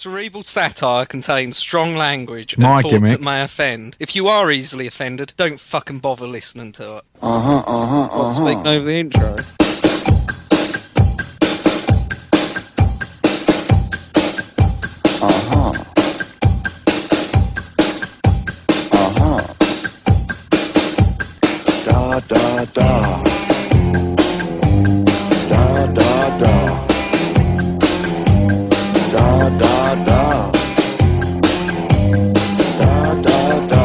Cerebral satire contains strong language It's my and thoughts gimmick. that may offend. If you are easily offended, don't fucking bother listening to it. What's speaking over the intro? Da da da. Da da da. Da da da. Da da da.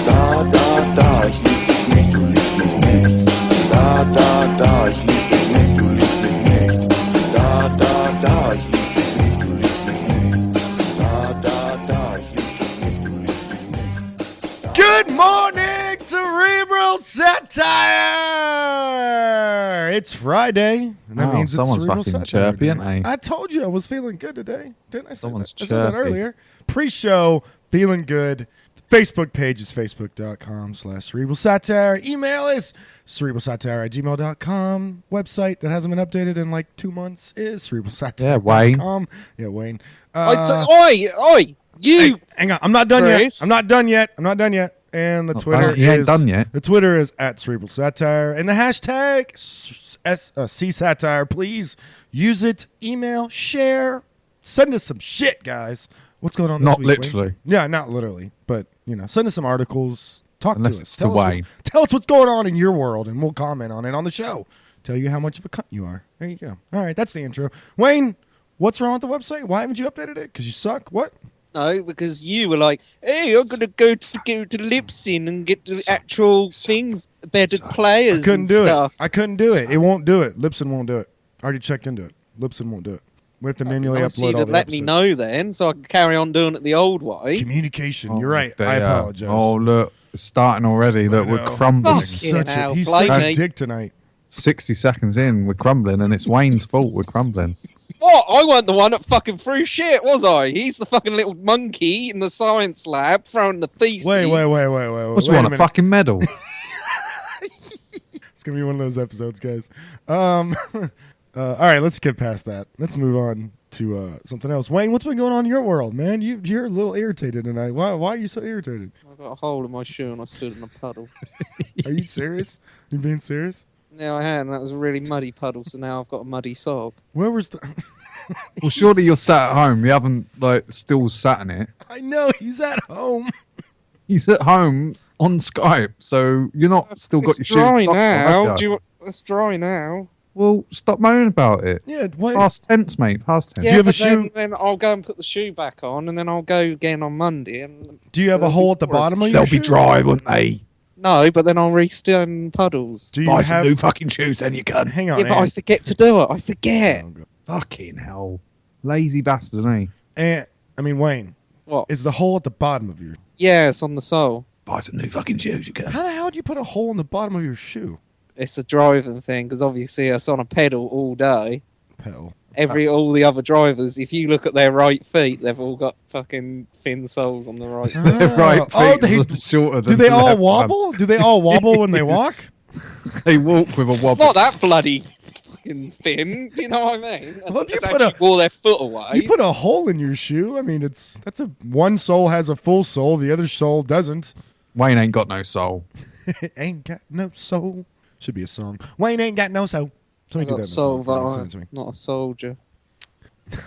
Da da da. Ich lieb dich nicht, du liebst mich nicht. Da da da. Ich lieb dich nicht, du liebst mich nicht. Da da da. Ich lieb dich nicht, du liebst mich nicht. Da da da. Ich lieb dich nicht, du liebst mich nicht. Good morning, Cerebral Satire! It's Friday, and that means it's someone's Cerebral fucking Satire chirpy, Day. ain't they? I told you I was feeling good today. Didn't I say Someone's that? I said that chirpy. earlier. Pre-show, feeling good. The Facebook page is facebook.com/Cerebral Satire. Email is cerebralsatire@gmail.com. Website that hasn't been updated in like 2 months is cerebralsatire.com. Yeah, Wayne. Oi! You! Hey, hang on. I'm not done yet. Chris? I'm not done yet. And the Not Twitter done. You ain't is done yet. The Twitter is @Cerebral Satire, and the hashtag C Satire. Please use it. Email, share, send us some shit, guys. What's going on this Not week, Wayne? literally. Yeah, not literally, but send us some articles. Talk Unless to us. it's to Wayne. Tell us what's going on in your world, and we'll comment on it on the show. Tell you how much of a cunt you are. There you go. All right, that's the intro. Wayne, what's wrong with the website? Why haven't you updated it? Because you suck. What? No, because you were like, hey, I'm going to go to Libsyn and get the actual things, better players. I couldn't and do stuff. it. I couldn't do it. It won't do it. Libsyn won't do it. I already checked into it. Libsyn won't do it. We have to manually Nice of upload you all to the let me episodes. know then, so I can carry on doing it the old way. Communication. You're right. They I are. apologize. Oh, look. It's starting already. Look, we're know. crumbling. Fuck. He's Blame such me. a dick tonight. 60 seconds in, we're crumbling, and it's Wayne's fault we're crumbling. What? I weren't the one that fucking threw shit, was I? He's the fucking little monkey in the science lab throwing the feces. Wait. What's Wait you a want, a minute. fucking medal? It's gonna be one of those episodes, guys. All right, let's get past that. Let's move on to something else. Wayne, what's been going on in your world, man? You're a little irritated tonight. Why are you so irritated? I got a hole in my shoe and I stood in a puddle. Are you serious? You being serious? No, I had, and that was a really muddy puddle, so now I've got a muddy sock. Where was the? Well, surely you're sat at home. You haven't, still sat in it. I know he's at home. He's at home on Skype, so you're not still got your It's shoes dry socks on, now. have you? It's dry now. Well, stop moaning about it. Yeah. Wait. Past tense, mate. Past tense. Yeah, you have a but then, shoe? then I'll go and put the shoe back on, and then I'll go again on Monday. And Do you have a hole at the bottom of your shoe? won't they? no, but then I'll re-stand in puddles. Do you have? fucking shoes, then you can. Hang on. Yeah, but I forget to do it. I forget. Fucking hell. Lazy bastard, isn't he? Wayne, What? is the hole at the bottom of your? Yeah, it's on the sole. Buy some new fucking shoes, you can. How the hell do you put a hole in the bottom of your shoe? It's a driving thing because obviously it's on a pedal all day. Pedal. All the other drivers, if you look at their right feet, they've all got fucking thin soles on the right feet. Right Oh, feet they- shorter than Do they the all left one. wobble? Do they all wobble when they walk? They walk with a It's wobble. not that bloody fucking thin. Do you know what I mean? Well, if you It's put actually wore their foot away. You put a hole in your shoe. I mean, one sole has a full sole, the other sole doesn't. Wayne ain't got no soul. Ain't got no soul. Should be a song. Wayne ain't got no soul. I Somebody do got that in a soul, song. but Send it to me. I'm not a soldier.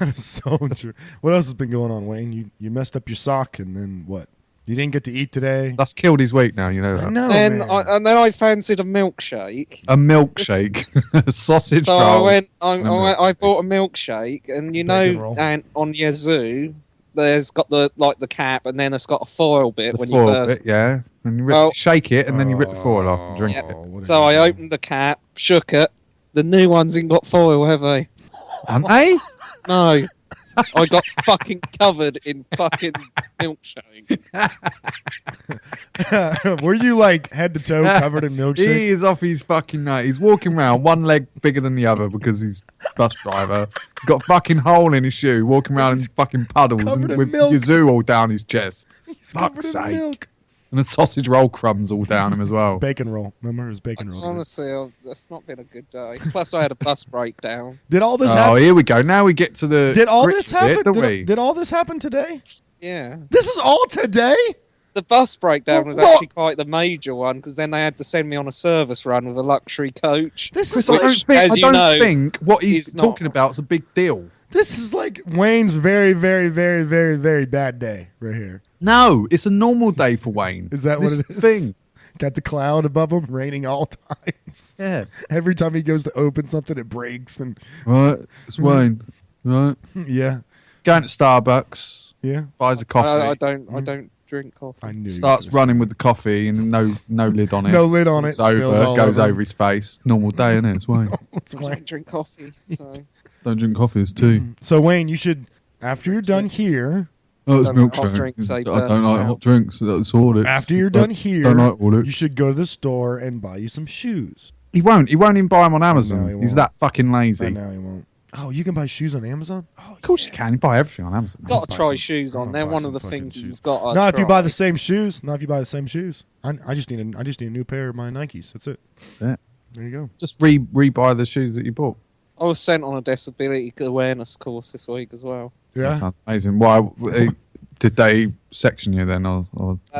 Not a soldier. What else has been going on, Wayne? You messed up your sock, and then what? You didn't get to eat today. That's killed his week now, you know I that. know, then man. and then I fancied a milkshake. A milkshake. A sausage So roll. I bought a milkshake, and you Bacon know, roll. and on your zoo, there's got the cap, and then it's got a foil bit The when foil you first. bit, yeah. And you Well- shake it, and then you rip the foil off and drink Yeah. it. what So a- I opened the cap, shook it. The new ones ain't got foil, have they? Haven't they? No. I got fucking covered in fucking milkshake. Were you like head to toe covered in He milkshake? is off his fucking nut. He's walking around, one leg bigger than the other because he's bus driver. Got a fucking hole in his shoe, walking around in fucking puddles covered and in with milk. Yazoo all down his chest. He's Fuck's covered in sake. milk. And the sausage roll crumbs all down him as well. Bacon roll. Remember, it was bacon roll. Honestly, that's not been a good day. Plus, I had a bus breakdown. Did all this Oh, happen? here we go. Now we get to the. Did all grips this happen? bit, don't we? Did all this happen today? Yeah. This is all today? The bus breakdown was What? actually quite the major one because then they had to send me on a service run with a luxury coach. This Chris, is I like, don't think, as I you don't know, think what he's is not- talking about is a big deal. this is like Wayne's very, very, very, very, very bad day right here. No, it's a normal day for Wayne. Is that what This it is? Thing. Got the cloud above him, raining all times. Yeah. Every time he goes to open something, it breaks. And Right. It's Wayne. Right. yeah, Going to Starbucks, yeah. buys a coffee, I don't drink coffee. I knew. starts you were running with the coffee and no lid on it. No lid on it. It's over. spills all Goes over him. his face. Normal day, isn't it? It's Wayne. It's I Wayne. don't drink coffee. So Don't drink coffee. It's tea. So Wayne, you should, after you're done here, Oh, it's Don't like hot milkshake. drinks, I I don't burn like out. hot drinks. That's all it. after you're done here, Don't like all it. you should go to the store and buy you some shoes. He won't. He won't even buy them on Amazon. No, he He's won't. that fucking I lazy. know he won't. Oh, you can buy shoes on Amazon? Oh, Of course you can. You buy everything on Amazon. got buy to try some- shoes I'm on. gonna They're buy one some of the fucking things shoes. you've got. Not if you buy the same shoes. Not if you buy the same shoes. I just need a new pair of my Nikes. That's it. Yeah. There you go. Just re-buy the shoes that you bought. I was sent on a disability awareness course this week as well. That Yeah. sounds amazing. Why did they section you then, or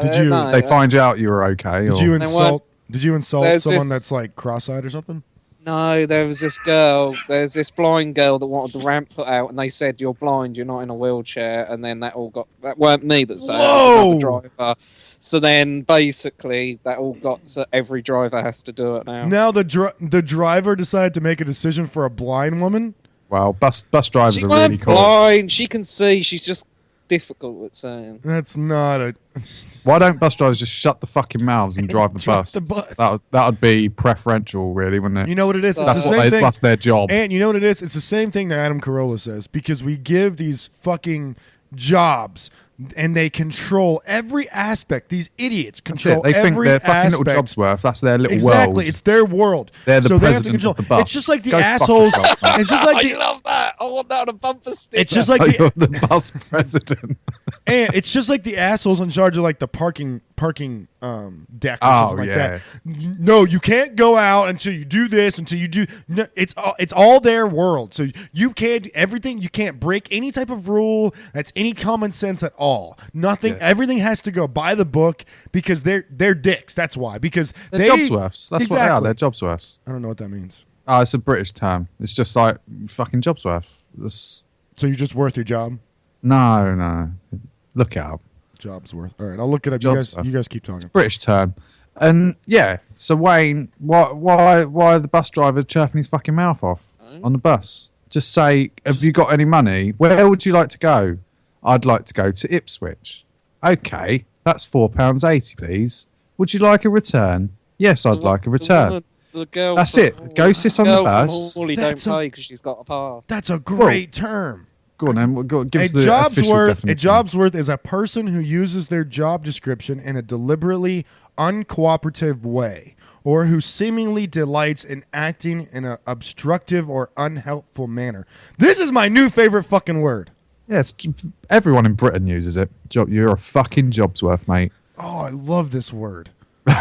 Did you- No, they find you out you were okay? Did or? you And then insult? Did you insult There's someone this- that's like cross-eyed or something? No, there was this girl. There's this blind girl that wanted the ramp put out, and they said, "You're blind. You're not in a wheelchair." And then that weren't me that said it. It was another driver. So then basically that all got so every driver has to do it now. Now the driver decided to make a decision for a blind woman. Well, bus drivers She are weren't really cool. blind. She can see. She's just difficult at saying. That's not a. Why don't bus drivers just shut the fucking mouths and drive the Drive bus? the bus. That would be preferential, really, wouldn't it? You know what it is? It's that's the what same thing. that's their job. And you know what it is? It's the same thing that Adam Carolla says because we give these fucking jobs and they control every aspect. These idiots That's control it. They think every their fucking little aspect. job's worth. That's their little Exactly, world. it's their world. They're the so they have to president control. of the bus. It's just like the Go fuck assholes. yourself, mate. It's just like I the. love that. I want that on a bumper sticker. It's just like Oh, the. you're the bus president. And it's just like the assholes in charge of like the parking deck or Oh, something like yeah. that. No, you can't go out until you do this, until you do no, it's all their world. So you can't do everything, you can't break any type of rule that's any common sense at all. Nothing, Yeah. everything has to go by the book because they're dicks. That's why. Because They're they jobs worths. That's what they are. Exactly. They're jobs worths. I don't know what that means. Oh, it's a British term. It's just like fucking jobs worth. That's, So you're just worth your job. no. Look it up. Job's worth. All right, I'll look it up. Jobs worth. You guys keep talking. British term. And yeah, so Wayne, why are the bus driver chirping his fucking mouth off on the bus? Just say, have you got any money? Where would you like to go? I'd like to go to Ipswich. Okay, that's £4.80, please. Would you like a return? Yes, I'd like a return. The girl That's from it. Go sit on the girl from bus. Hawley That's don't a- pay because she's got a pass. That's a great term. Go on then. Give us A the job's official worth. definition. A job's worth is a person who uses their job description in a deliberately uncooperative way, or who seemingly delights in acting in an obstructive or unhelpful manner. This is my new favorite fucking word. Yes, everyone in Britain uses it. You're a fucking jobs worth, mate. Oh, I love this word.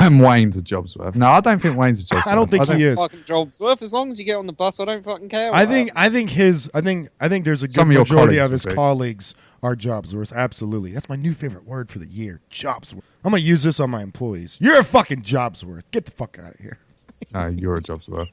And Wayne's a jobs worth. No, I don't think Wayne's a jobs worth. I don't think he is. Fucking job's worth as long as you get on the bus. I don't fucking care. I what think there's a good Some of your majority of colleagues his would be. colleagues are jobs worth. Absolutely. That's my new favorite word for the year. Jobs worth. I'm gonna use this on my employees. You're a fucking jobs worth. Get the fuck out of here. No, you're a jobs worth.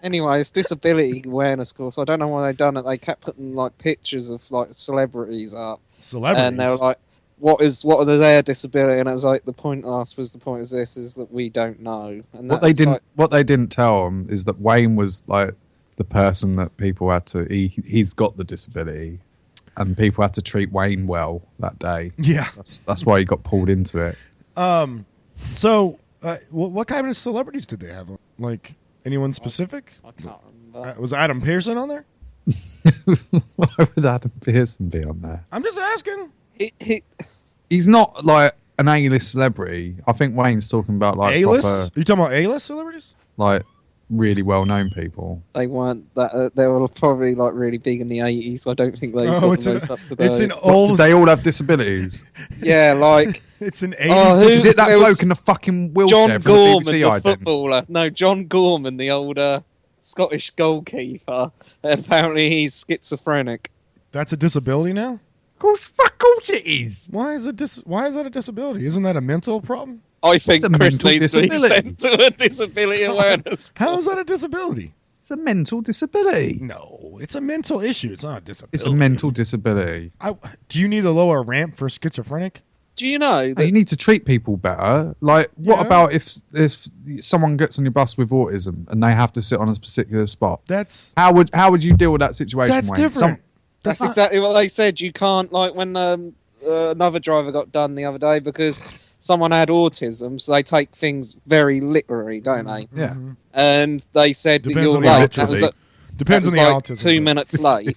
Anyway, it's disability awareness course. I don't know why they done it. They kept putting like pictures of like celebrities up, Celebrities. and they were like, what are their disability? And it was like the point is this is that we don't know. And What they didn't tell them is that Wayne was like the person that people had to. He's got the disability, and people had to treat Wayne well that day. Yeah. That's why he got pulled into it. So, what kind of celebrities did they have? Like anyone specific? I can't remember. Was Adam Pearson on there? Why would Adam Pearson be on there? I'm just asking. He's not like an A-list celebrity. I think Wayne's talking about like A-list? proper, Are you talking about A-list celebrities? like really well-known people. They weren't that. They were probably like really big in the 80s. So I don't think they Oh, got it's the an, most up to date. it's an What, old. did they all have disabilities? Yeah, like It's an Oh, 80s. who- Is it that there was bloke in the fucking wheelchair John from the Gorman, BBC the items? footballer. No, John Gorman, the old Scottish goalkeeper. Apparently, he's schizophrenic. That's a disability now. Of course it is. Why is Why is that a disability? Isn't that a mental problem? I think It's a Chris mental needs to be disability. sent to a disability awareness. How is that a disability? It's a mental disability. No, it's a mental issue. It's not a disability. It's a mental disability. Do you need a lower ramp for schizophrenic? Do you know You that? need to treat people better. Like, what Yeah. about if someone gets on your bus with autism and they have to sit on a particular spot? That's How would you deal with that situation? that's Wayne? different. That's not- exactly what they said. You can't, like, when another driver got done the other day because someone had autism, so they take things very literally, don't they? Yeah. And they said that Depends you're on the late. autism. That was, Depends on that the was autism. like 2 minutes late.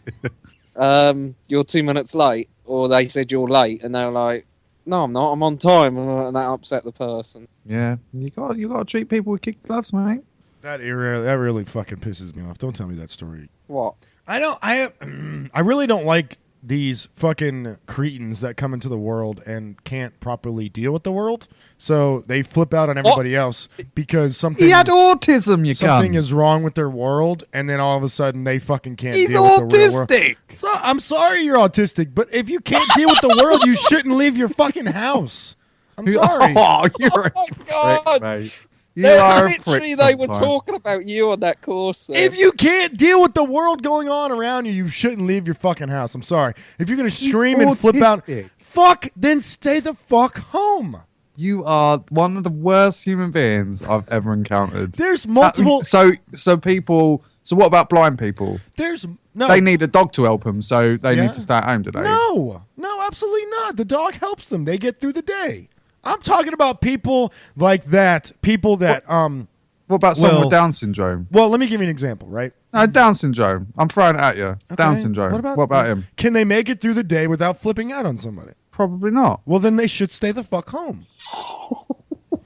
You're 2 minutes late, or they said you're late, and they were like, "No, I'm not. I'm on time," and that upset the person. Yeah. You got to treat people with kid gloves, mate. That really fucking pisses me off. Don't tell me that story. What? I really don't like these fucking cretins that come into the world and can't properly deal with the world. So they flip out on everybody else because something He had autism, you something cunt. is wrong with their world, and then all of a sudden they fucking can't He's deal with the real world. autistic. So I'm sorry you're autistic, but if you can't deal with the world, you shouldn't leave your fucking house. I'm sorry. Oh, you're a Oh my prick, God. mate. You are a prick Literally, they were sometimes. talking about you on that course. There. If you can't deal with the world going on around you, you shouldn't leave your fucking house. I'm sorry. If you're gonna scream and flip out, autistic. fuck, then stay the fuck home. You are one of the worst human beings I've ever encountered. There's multiple. So people. So what about blind people? There's no. They need a dog to help them, so they Yeah. need to stay at home, do they? No, absolutely not. The dog helps them. They get through the day. I'm talking about people like that. People that What about someone Well- with Down syndrome? Well, let me give you an example, right? No, Down syndrome. I'm throwing it at you. Down Okay, syndrome. What What about him? Can they make it through the day without flipping out on somebody? Probably not. Well, then they should stay the fuck home.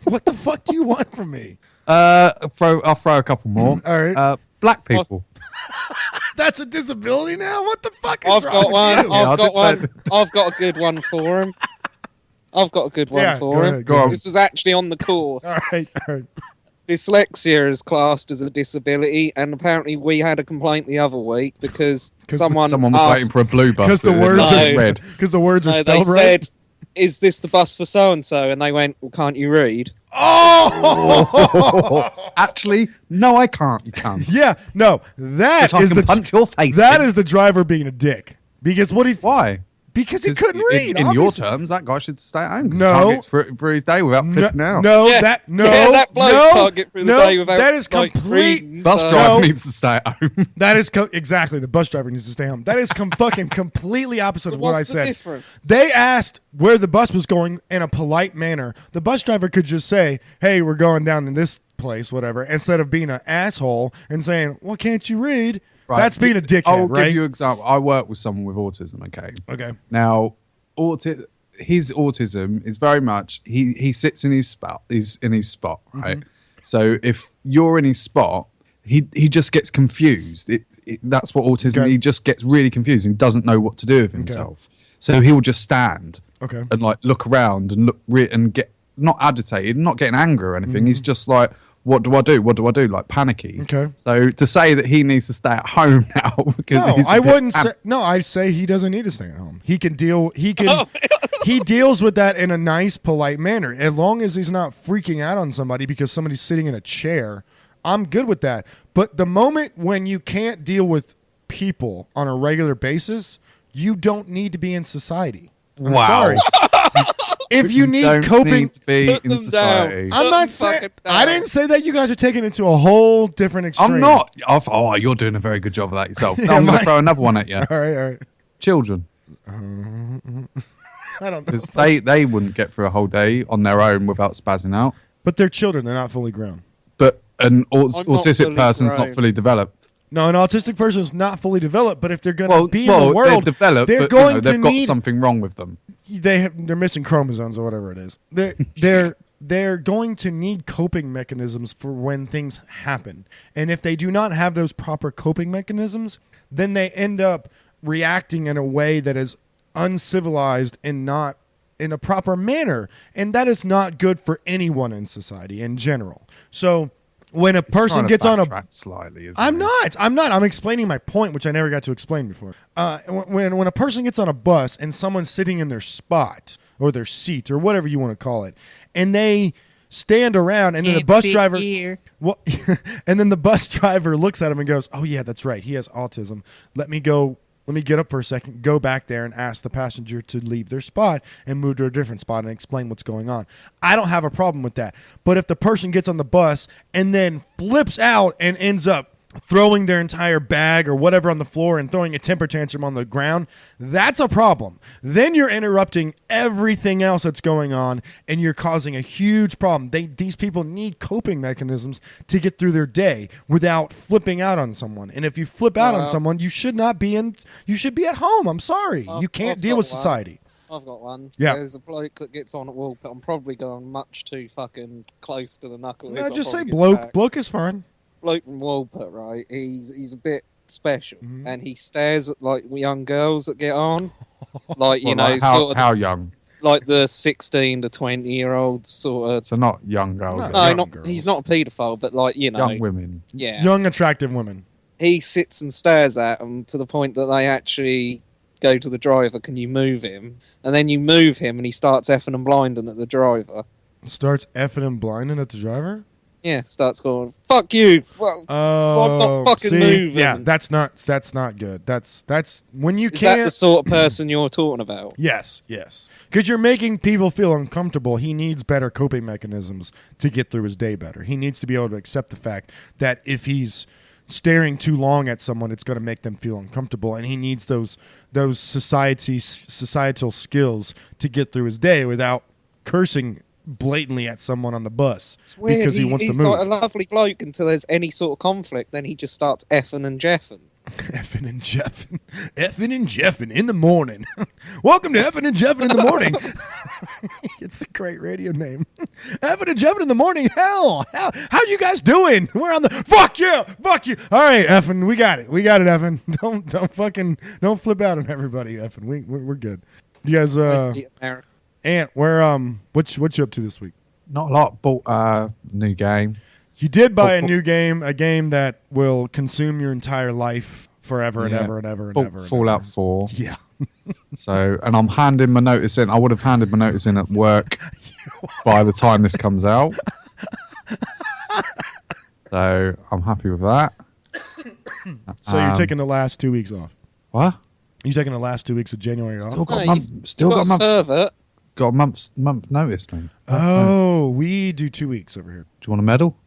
What the fuck do you want from me? I'll throw a couple more. All right. Black people. That's a disability now? What the fuck is I've wrong got with one. you? Yeah, I've got I'll one. I've got a good one for him. I've got a good one Yeah, for go him. ahead, go on. This was actually on the course. All right. Dyslexia is classed as a disability, and apparently we had a complaint the other week because 'Cause someone Someone was asked, waiting for a blue bus. Because the that words No. was are red. Because the words are they spelled right. said, "Is this the bus for so and so?" And they went, "Well, can't you read?" Oh! Actually, no, I can't. You can't. Yeah, no, that I is can the punch your face. that in. is the driver being a dick. Because what if? Why? Because he 'Cause couldn't read. In your obviously. terms, that guy should stay at home. 'cause No. he can't get through his day without flipping out. No, Yeah. that no, Yeah, that bloke no, can't get through the no, day without, that is like, complete. reading, Bus so- driver No. needs to stay at home. That is exactly the bus driver needs to stay home. That is fucking completely opposite So of what I what's the said. difference? They asked where the bus was going in a polite manner. The bus driver could just say, "Hey, we're going down in this place, whatever," instead of being an asshole and saying, "Well, can't you read?" Right. That's being a dickhead, I'll right? give you an example. I work with someone with autism. Okay. Okay. Now, his autism is very much he sits in his spot. He's in his spot, right? So if you're in his spot, he just gets confused. That's what autism. Okay. He just gets really confused and doesn't know what to do with himself. So he'll just stand Okay. and like look around and and get not agitated, not getting angry or anything. He's just like, what do I do? What do I do? Like panicky. Okay. So to say that he needs to stay at home now because No, he's a I bit wouldn't say. No, I say he doesn't need to stay at home. He can deal. He can. He deals with that in a nice, polite manner. As long as he's not freaking out on somebody because somebody's sitting in a chair, I'm good with that. But the moment when you can't deal with people on a regular basis, you don't need to be in society. I'm Wow. sorry. If you need don't coping, need to be Put in them society. down. I'm Put not them saying. fucking I down. didn't say that. You guys are taking it to a whole different extreme. I'm not. Oh, you're doing a very good job of that yourself. Yeah, I'm going my- to throw another one at you. All right, all right. Children, I don't know. because they wouldn't get through a whole day on their own without spazzing out. But they're children. They're not fully grown. But an not autistic fully person's grown. not fully developed. No, an autistic person is not fully developed, but if they're going to Well, be in the world, they're developed, they're but going they've to got need something wrong with them. they're missing chromosomes or whatever it is. they're going to need coping mechanisms for when things happen. And if they do not have those proper coping mechanisms, then they end up reacting in a way that is uncivilized and not in a proper manner. And that is not good for anyone in society in general. So when a person gets on a slightly, isn't I'm he? not. I'm explaining my point, which I never got to explain before. When a person gets on a bus and someone's sitting in their spot or their seat or whatever you want to call it, and they stand around, and then the bus driver, well, and then the bus driver looks at him and goes, "Oh yeah, that's right. He has autism. Let me go. Let me get up for a second, go back there and ask the passenger to leave their spot and move to a different spot and explain what's going on." I don't have a problem with that. But if the person gets on the bus and then flips out and ends up throwing their entire bag or whatever on the floor and throwing a temper tantrum on the ground, that's a problem. Then you're interrupting everything else that's going on and you're causing a huge problem. These people need coping mechanisms to get through their day without flipping out on someone. And if you flip out on someone, you should not be you should be at home. I'm sorry. You can't deal with society. I've got one. Yeah. There's a bloke that gets on at Woolpit. I'm probably going much too fucking close to the knuckle. No, just say bloke. Bloke is fine. Bloke from Woolpit, right? He's a bit special, and he stares at like young girls that get on, like you Well, know, like how, sort of how young? like the 16 to 20-year-olds sort of. So not young girls. No, No, young not girls. he's not a paedophile, but like you know, young women. yeah. Young, attractive women. He sits and stares at them to the point that they actually go to the driver. Can you move him? And then you move him, and he starts effing and blinding at the driver. Starts effing and blinding at the driver. Yeah, starts going, "Fuck you!" Fuck, I'm not fucking see? moving. Yeah, that's not good. That's when you Is that can't. the sort of person you're talking about? Yes, because you're making people feel uncomfortable. He needs better coping mechanisms to get through his day better. He needs to be able to accept the fact that if he's staring too long at someone, it's going to make them feel uncomfortable, and he needs those societal skills to get through his day without cursing blatantly at someone on the bus It's weird. because he wants he's to move. like a lovely bloke until there's any sort of conflict. Then he just starts effing and jeffing. Effing and Jeffing. Effing and Jeffing in the morning. Welcome to Effing and Jeffing in the morning. It's a great radio name. Effing and Jeffing in the morning. Hell, how you guys doing? We're on the fuck you. All right, Effing, we got it, Effing. Don't flip out on everybody, Effing. We're good. You guys, America. Ant, where what you up to this week? Not a lot. Bought a new game. You did buy a new game, a game that will consume your entire life forever and Yeah. ever and ever and Bought ever. and Fallout ever. 4. Yeah. So, and I'm handing my notice in. I would have handed my notice in at work by the time this comes out. So I'm happy with that. So you're taking the last 2 weeks off. What? You're taking the last 2 weeks of January off. Still got No, a month. Still You've got a month. serve it. Got a month notice, man. Oh, we do 2 weeks over here. Do you want a medal?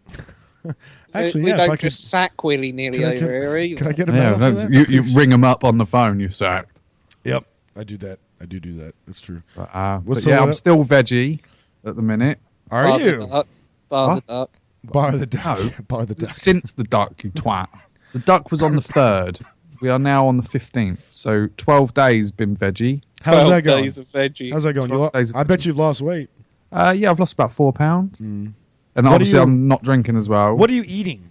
Actually, we yeah. If I don't could, just sack willy-nilly Can I over here either. can I get a Yeah, medal for that? you ring them up on the phone. You sacked. Yep, I do that. I do that. That's true. But, What's but yeah, the- I'm still veggie at the minute. Are Bar the you? duck, bar What? the duck. Bar the duck. No. Bar the duck. Since the duck, you twat. The duck was on the 3rd. We are now on the 15th. So 12 days been veggie. How's 12 that going? days of veggie. How's that going? 12 days of I bet you've lost weight. Yeah, I've lost about £4. And What obviously are you- I'm not drinking as well. What are you eating?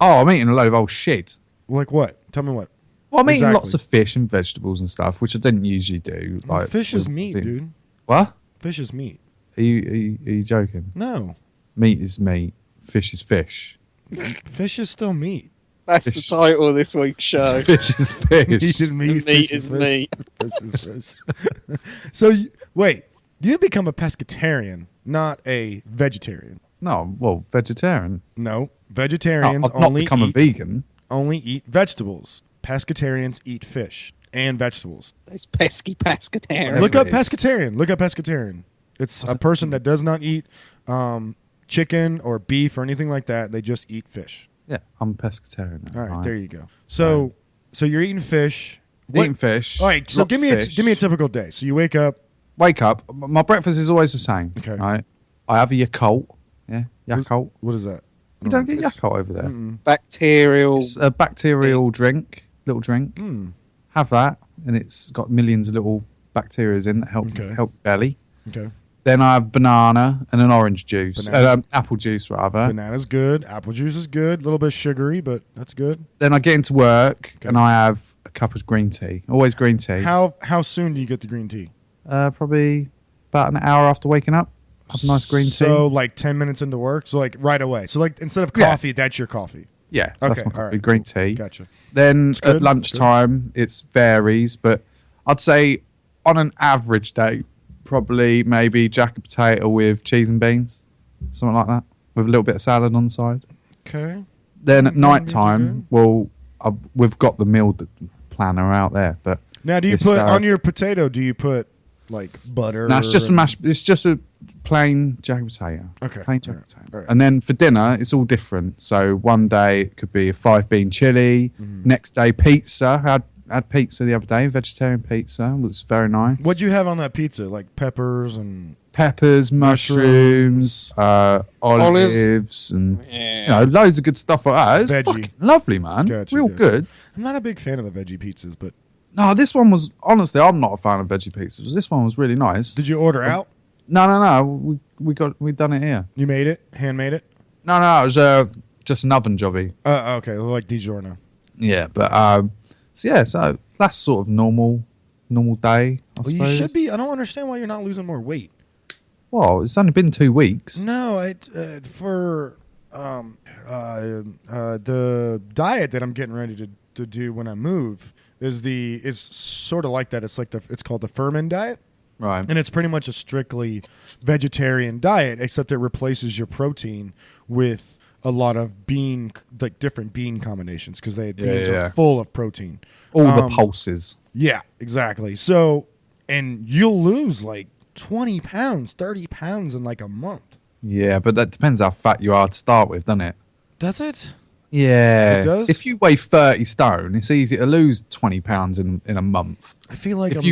Oh, I'm eating a load of old shit. Like what? Tell me what. Well, I'm eating Exactly. lots of fish and vegetables and stuff, which I didn't usually do. Like Fish is with- meat, dude. What? Fish is meat. Are you joking? No. Meat is meat. Fish is fish. Fish is still meat. That's the Fish. title of this week's show. Fish is fish. Meat is meat. Meat Fish is fish. meat. Fish is fish. So, wait. You become a pescatarian, not a vegetarian. No, well, vegetarian. No. No, Vegetarians I've not only become a eat, vegan. only eat vegetables. Pescatarians eat fish and vegetables. Those pesky pescatarians. Look up it is. pescatarian. Look up pescatarian. It's a person that does not eat chicken or beef or anything like that. They just eat fish. Yeah, I'm a pescatarian. now, All right, right? there you go. So you're eating fish. What- Eating fish. All right, so lots give of me a fish. give me a typical day. So you wake up. Wake up. My breakfast is always the same. Okay. Right. I have a Yakult. Yeah, Yakult. What is that? You don't get It's- Yakult over there. Bacterial. It's a bacterial drink, little drink. Mm. Have that, and it's got millions of little bacteria in that help Okay. help belly. Okay. Then I have banana and an orange juice. Bananas- Apple juice, rather. Banana's good. Apple juice is good. A little bit sugary, but that's good. Then I get into work Okay. and I have a cup of green tea. Always green tea. How soon do you get the green tea? Probably about an hour after waking up. Have a nice green tea. So like 10 minutes into work. So like right away. So like instead of Yeah. coffee, that's your coffee. Yeah, that's Okay, my coffee, all right, green tea. Gotcha. Then good, at lunchtime, it varies, but I'd say on an average day, probably maybe jacket potato with cheese and beans, something like that, with a little bit of salad on the side. Okay. Then at Green beans are night time, good. well, we've got the meal planner out there, but Now, do you It's, put uh, on your potato? Do you put like butter? no, it's just a and- mash. It's just a plain jacket potato. Okay, Plain jacket alright, potato. alright. And then for dinner, it's all different. So one day it could be a 5-bean chili. Mm-hmm. Next day, pizza. I had pizza the other day, vegetarian pizza. It was very nice. What'd you have on that pizza? Like peppers and Peppers, mushrooms, olives, and Yeah. loads of good stuff like that. It's Veggie. fucking lovely, man. Gotcha, Real gotcha. good. I'm not a big fan of the veggie pizzas, but No, this one was honestly. I'm not a fan of veggie pizzas. This one was really nice. did you order out? No. We done it here. You made it? Handmade it? No. It was just an oven jobby. Okay, like DiGiorno. Yeah, but so that's sort of normal day. I Well, you suppose. should be. I don't understand why you're not losing more weight. Well, it's only been 2 weeks. No, for the diet that I'm getting ready to do when I move is sort of like that. It's like it's called the Furman diet. Right. And it's pretty much a strictly vegetarian diet, except it replaces your protein with a lot of different bean combinations because beans yeah. are full of protein. All the pulses. Yeah, exactly. So, and you'll lose like 20 pounds, 30 pounds in like a month. Yeah, but that depends how fat you are to start with, doesn't it? Does it? Yeah. It does? If you weigh 30 stone, it's easy to lose 20 pounds in a month. I feel like If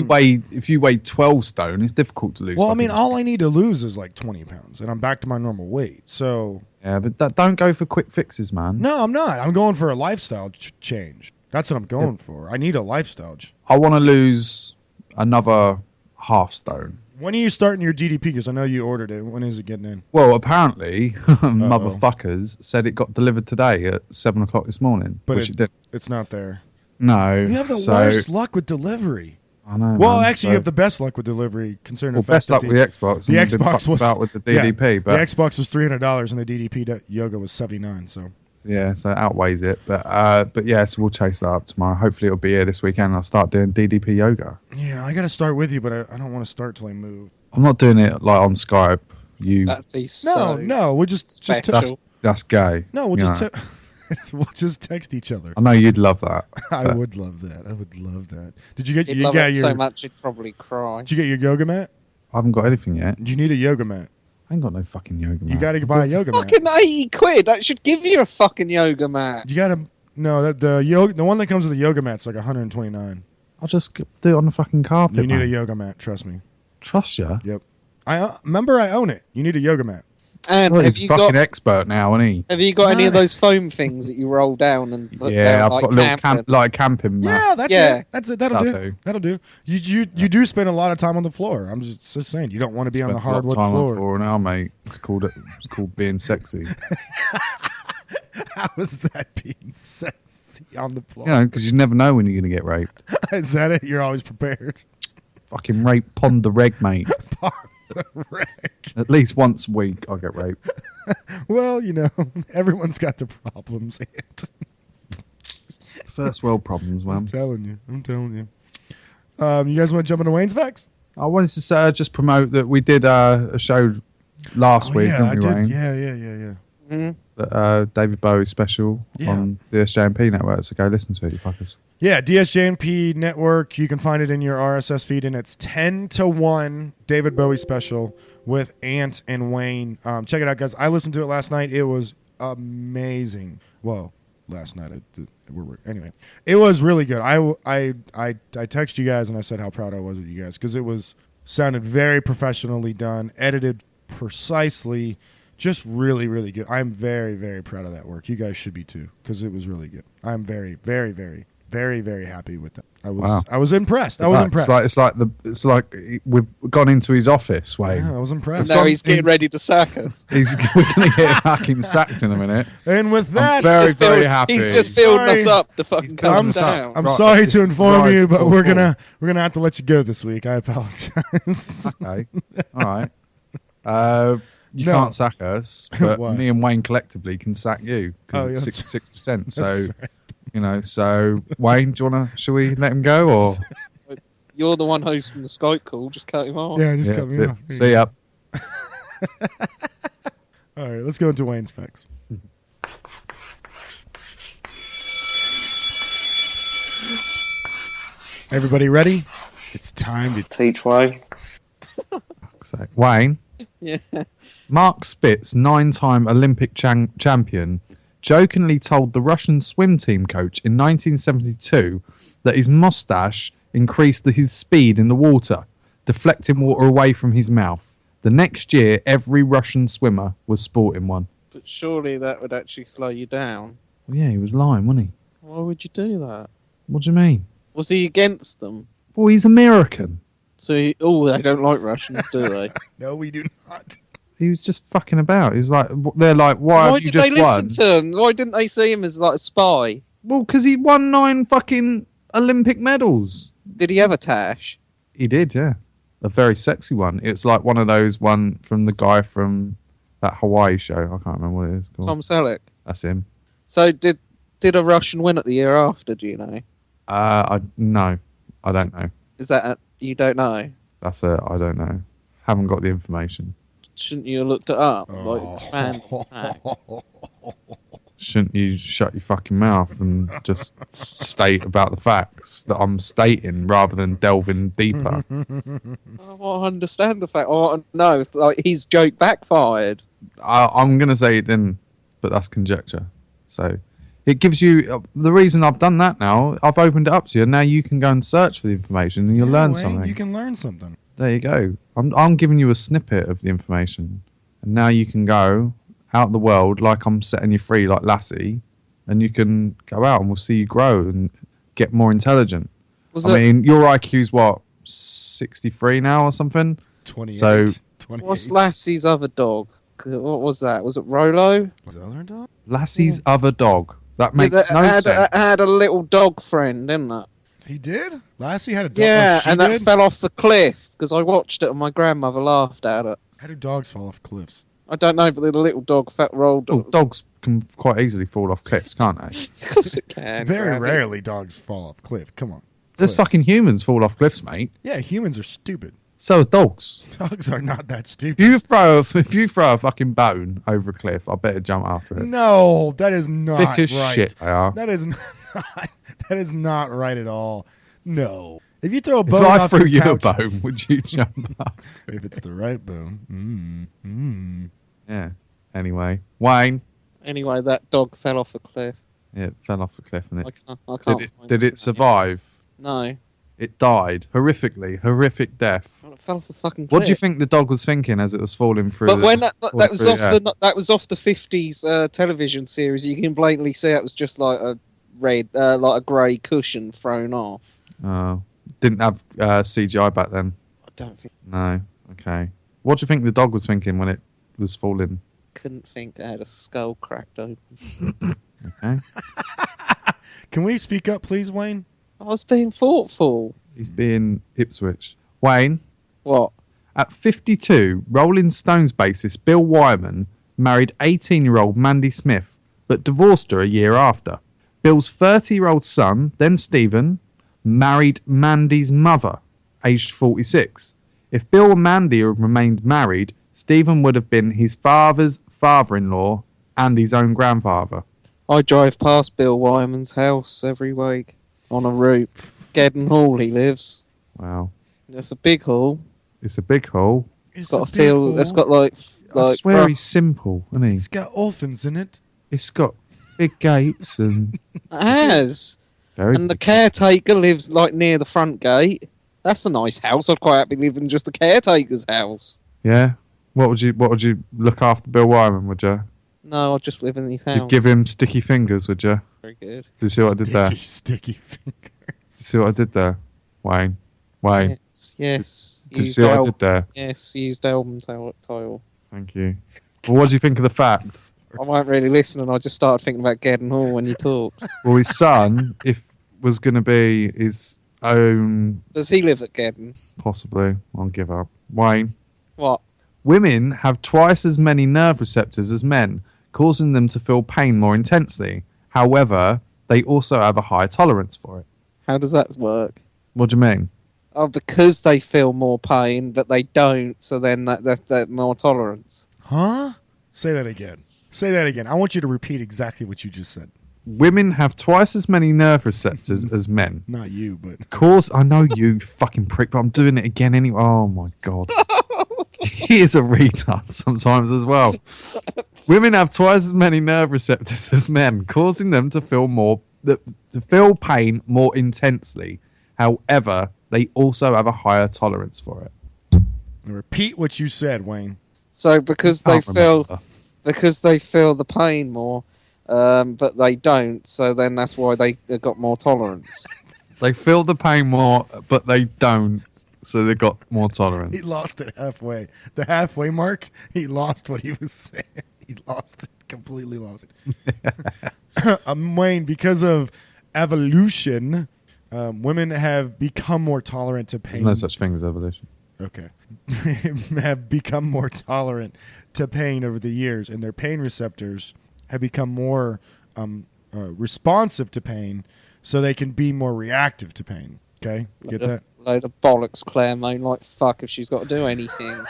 you weigh 12 stone, it's difficult to lose. Well, I mean, fucking- all I need to lose is like 20 pounds, and I'm back to my normal weight. So, yeah, but don't go for quick fixes, man. no, I'm not. I'm going for a lifestyle change. That's what I'm going for. I need a lifestyle. I want to lose another half stone. When are you starting your DDP? Because I know you ordered it. When is it getting in? Well, apparently, motherfuckers said it got delivered today at 7 o'clock this morning, But which it did. It's not there. No. You have the so, worst luck with delivery. I know. Well, man, actually, so- you have the best luck with delivery, considering well, the fact best that luck with the Xbox. the and we've been Xbox fucked was about with the yeah, DDP, but the Xbox was $300 and the DDP Yoga was $79. So yeah, so it outweighs it. But yeah, so we'll chase that up tomorrow. Hopefully, it'll be here this weekend. I'll start doing DDP yoga. yeah, I got to start with you, but I don't want to start till I move. I'm not doing it like on Skype. You, That'd be so. No, we'll just special. that's gay. no, we'll you just know. we'll just text each other. I know you'd love that. I but- would love that. I would love that. Did you get He'd you love got it your so much he'd probably cry. Did you get your yoga mat? I haven't got anything yet. Do you need a yoga mat? I ain't got no fucking yoga. You mat. got to buy a yoga mat. Fucking £80. That should give you a fucking yoga mat. You got to no that the one that comes with the yoga mat's like 129. I'll just do it on the fucking carpet. You need man. a yoga mat. Trust me. Trust you. Yep. I remember I own it. You need a yoga mat. And Well, have he's you fucking got expert now, isn't he? have you got any of No. those foam things that you roll down and put Yeah, down, I've like got a little camping? like camping mat. Yeah, that's Yeah. it. That's it. That'll That'll do. do. That'll do. You do spend a lot of time on the floor. I'm just saying you don't want to be on the Spent a lot of hardwood time on the floor. floor now, mate. It's called being sexy. How is that being sexy on the floor? You know, because you never know when you're gonna get raped. Is that it? You're always prepared. Fucking rape pond the reg, mate. Wreck. At least once a week, I get raped. Well, everyone's got their problems. First world problems, I'm man. telling you. You guys want to jump into Wayne's Facts? I wanted to say, just promote that we did a show last week, yeah, I didn't we, did. Wayne? Yeah. Mhm. That, David Bowie special Yeah. on the SJMP network. So go listen to it, you fuckers. Yeah, DSJNP Network. You can find it in your RSS feed, and it's 10-1 David Bowie special with Ant and Wayne. Check it out, guys. I listened to it last night. It was amazing. Well, last night. Anyway, it was really good. I texted you guys and I said how proud I was of you guys because it was sounded very professionally done, edited precisely. Just really, really good. I'm very, very proud of that work. You guys should be too, because it was really good. I'm very, very, very Very, very happy with that. I was Wow. I was impressed. I was impressed. It's like we've gone into his office, Wayne. Yeah, I was impressed. Now he's getting ready to sack us. We're going to get fucking sacked in a minute. And with that, very, very happy. He's just building us Sorry. up to fucking building calm us up. down. I'm Right, sorry it's to inform right, you, but cool, we're cool. gonna have to let you go this week. I apologize. Okay. All right. You No. can't sack us, but Why? me and Wayne collectively can sack you Oh, because yeah, it's that's 66%. So, That's right. so Wayne, do you wanna? Shall we let him go or? You're the one hosting the Skype call. Just cut him off. Yeah, just Yeah, cut that's me it. off. See ya. All right, let's go into Wayne's facts. Everybody ready? It's time to Teach Wayne. So, Wayne. Yeah. Mark Spitz, 9-time Olympic champion, jokingly told the Russian swim team coach in 1972 that his mustache increased his speed in the water, deflecting water away from his mouth. The next year, every Russian swimmer was sporting one. But surely that would actually slow you down. Well, yeah, he was lying, wasn't he? Why would you do that? What do you mean? Was he against them? Well, he's American. So, they don't like Russians, do they? No, we do not. He was just fucking about. He was like, they're like, So why have why you did just they listen won? to him? Why didn't they see him as like a spy? Well, because he won 9 fucking Olympic medals. Did he have a tash? He did, yeah. A very sexy one. It's like one of those one from the guy from that Hawaii show. I can't remember what it is called. Tom Selleck. That's him. So did a Russian win at the year after? Do you know? No, I don't know. Is that you don't know? I don't know. Haven't got the information. Shouldn't you have looked it up? Like expand. the fact? Shouldn't you shut your fucking mouth and just state about the facts that I'm stating rather than delving deeper? I want to understand the fact. I want to know if like his joke backfired. I'm going to say it didn't, but that's conjecture. So it gives you the reason I've done that now. I've opened it up to you. Now you can go and search for the information and you'll learn Wayne, something. You can learn something. There you go. I'm giving you a snippet of the information, and now you can go out the world like I'm setting you free, like Lassie, and you can go out and we'll see you grow and get more intelligent. I mean, your IQ's what, 63 now or something? 28. So- 28. What's Lassie's other dog? What was that? Was it Rolo? Was it other dog? Lassie's other dog. That makes Yeah, no had, sense. had a little dog friend, didn't it? He did? Lassie had a dog. Yeah, Oh, she and did? that fell off the cliff because I watched it and my grandmother laughed at it. How do dogs fall off cliffs? I don't know, but the little dog rolled. Oh, dogs can quite easily fall off cliffs, can't they? Of course it can. Very Granny. rarely dogs fall off cliff. Come on. There's Cliffs. fucking humans fall off cliffs, mate. Yeah, humans are stupid. So are dogs. Dogs are not that If stupid. you throw a fucking bone over a cliff, I better jump after it. No, that is not Thick as right. shit they are. That is not. That is not right at all. No. If you throw a If bone I off threw your you a couch, bone, would you jump up? if it's the right bone. Yeah. Anyway, Wayne. Anyway, that dog fell off a cliff. Yeah, it fell off a cliff, and I it can't did. find Did the it name. survive? No. It died horrifically, horrific death. Well, it fell off a fucking cliff. What do you think the dog was thinking as it was falling through? But when that was through off the air? that was off the 50s television series, you can blatantly see it was just like a red, like a grey cushion thrown off. Didn't have CGI back then. I don't think. No. Okay. What do you think the dog was thinking when it was falling? Couldn't think it had a skull cracked open. Okay. Can we speak up, please, Wayne? I was being thoughtful. He's being Ipswich. Wayne. What? At 52, Rolling Stones bassist Bill Wyman married 18-year-old Mandy Smith, but divorced her a year after. Bill's 30-year-old son, then Stephen, married Mandy's mother, aged 46. If Bill and Mandy had remained married, Stephen would have been his father's father-in-law and his own grandfather. I drive past Bill Wyman's house every week on a route. Gedden Hall he lives. Wow. It's a big hall. It's a big hole. It's got a field. It's got like I swear he's simple, isn't he? It's got orphans in it. It's got big gates and it has. very And the big- caretaker lives like near the front gate. That's a nice house. I'd quite happy live in just the caretaker's house. Yeah. What would you look after Bill Wyman, would you? No, I'll just live in his house. You'd give him sticky fingers, would you? Very good. Did you see what I did there? Did Sticky finger. you see what I did there? Wayne. Wayne. Yes. Did you see what I did there? Yes, used album title. Thank you. Well, what do you think of the fact? I weren't really listening. I just started thinking about Gedden Hall when you talked. Well, his son, if was going to be his own, Does he live at Gedden? possibly, I'll give up. Wayne. What? Women have twice as many nerve receptors as men, causing them to feel pain more intensely. However, they also have a high tolerance for it. How does that work? What do you mean? Oh, because they feel more pain, but they don't. So then that more tolerance. Huh? Say that again. Say that again. I want you to repeat exactly what you just said. Women have twice as many nerve receptors as men. Not you, but I know you fucking prick, but I'm doing it again anyway. Oh my god. He is a retard sometimes as well. Women have twice as many nerve receptors as men, causing them to feel pain more intensely. However, they also have a higher tolerance for it. repeat what you said, Wayne. So because they Can't remember. feel the pain more, but they don't. So then that's why they've got more tolerance. They feel the pain more, but they don't, so they've got more tolerance. He lost it halfway. The halfway mark, he lost what he was saying. He lost it. Completely lost it. Wayne, because of evolution, women have become more tolerant to pain. There's no such thing as evolution. Okay. Have become more tolerant to pain over the years, and their pain receptors have become more responsive to pain, so they can be more reactive to pain. Okay? Get that? Load of bollocks, Claire May. Like, fuck if she's got to do anything.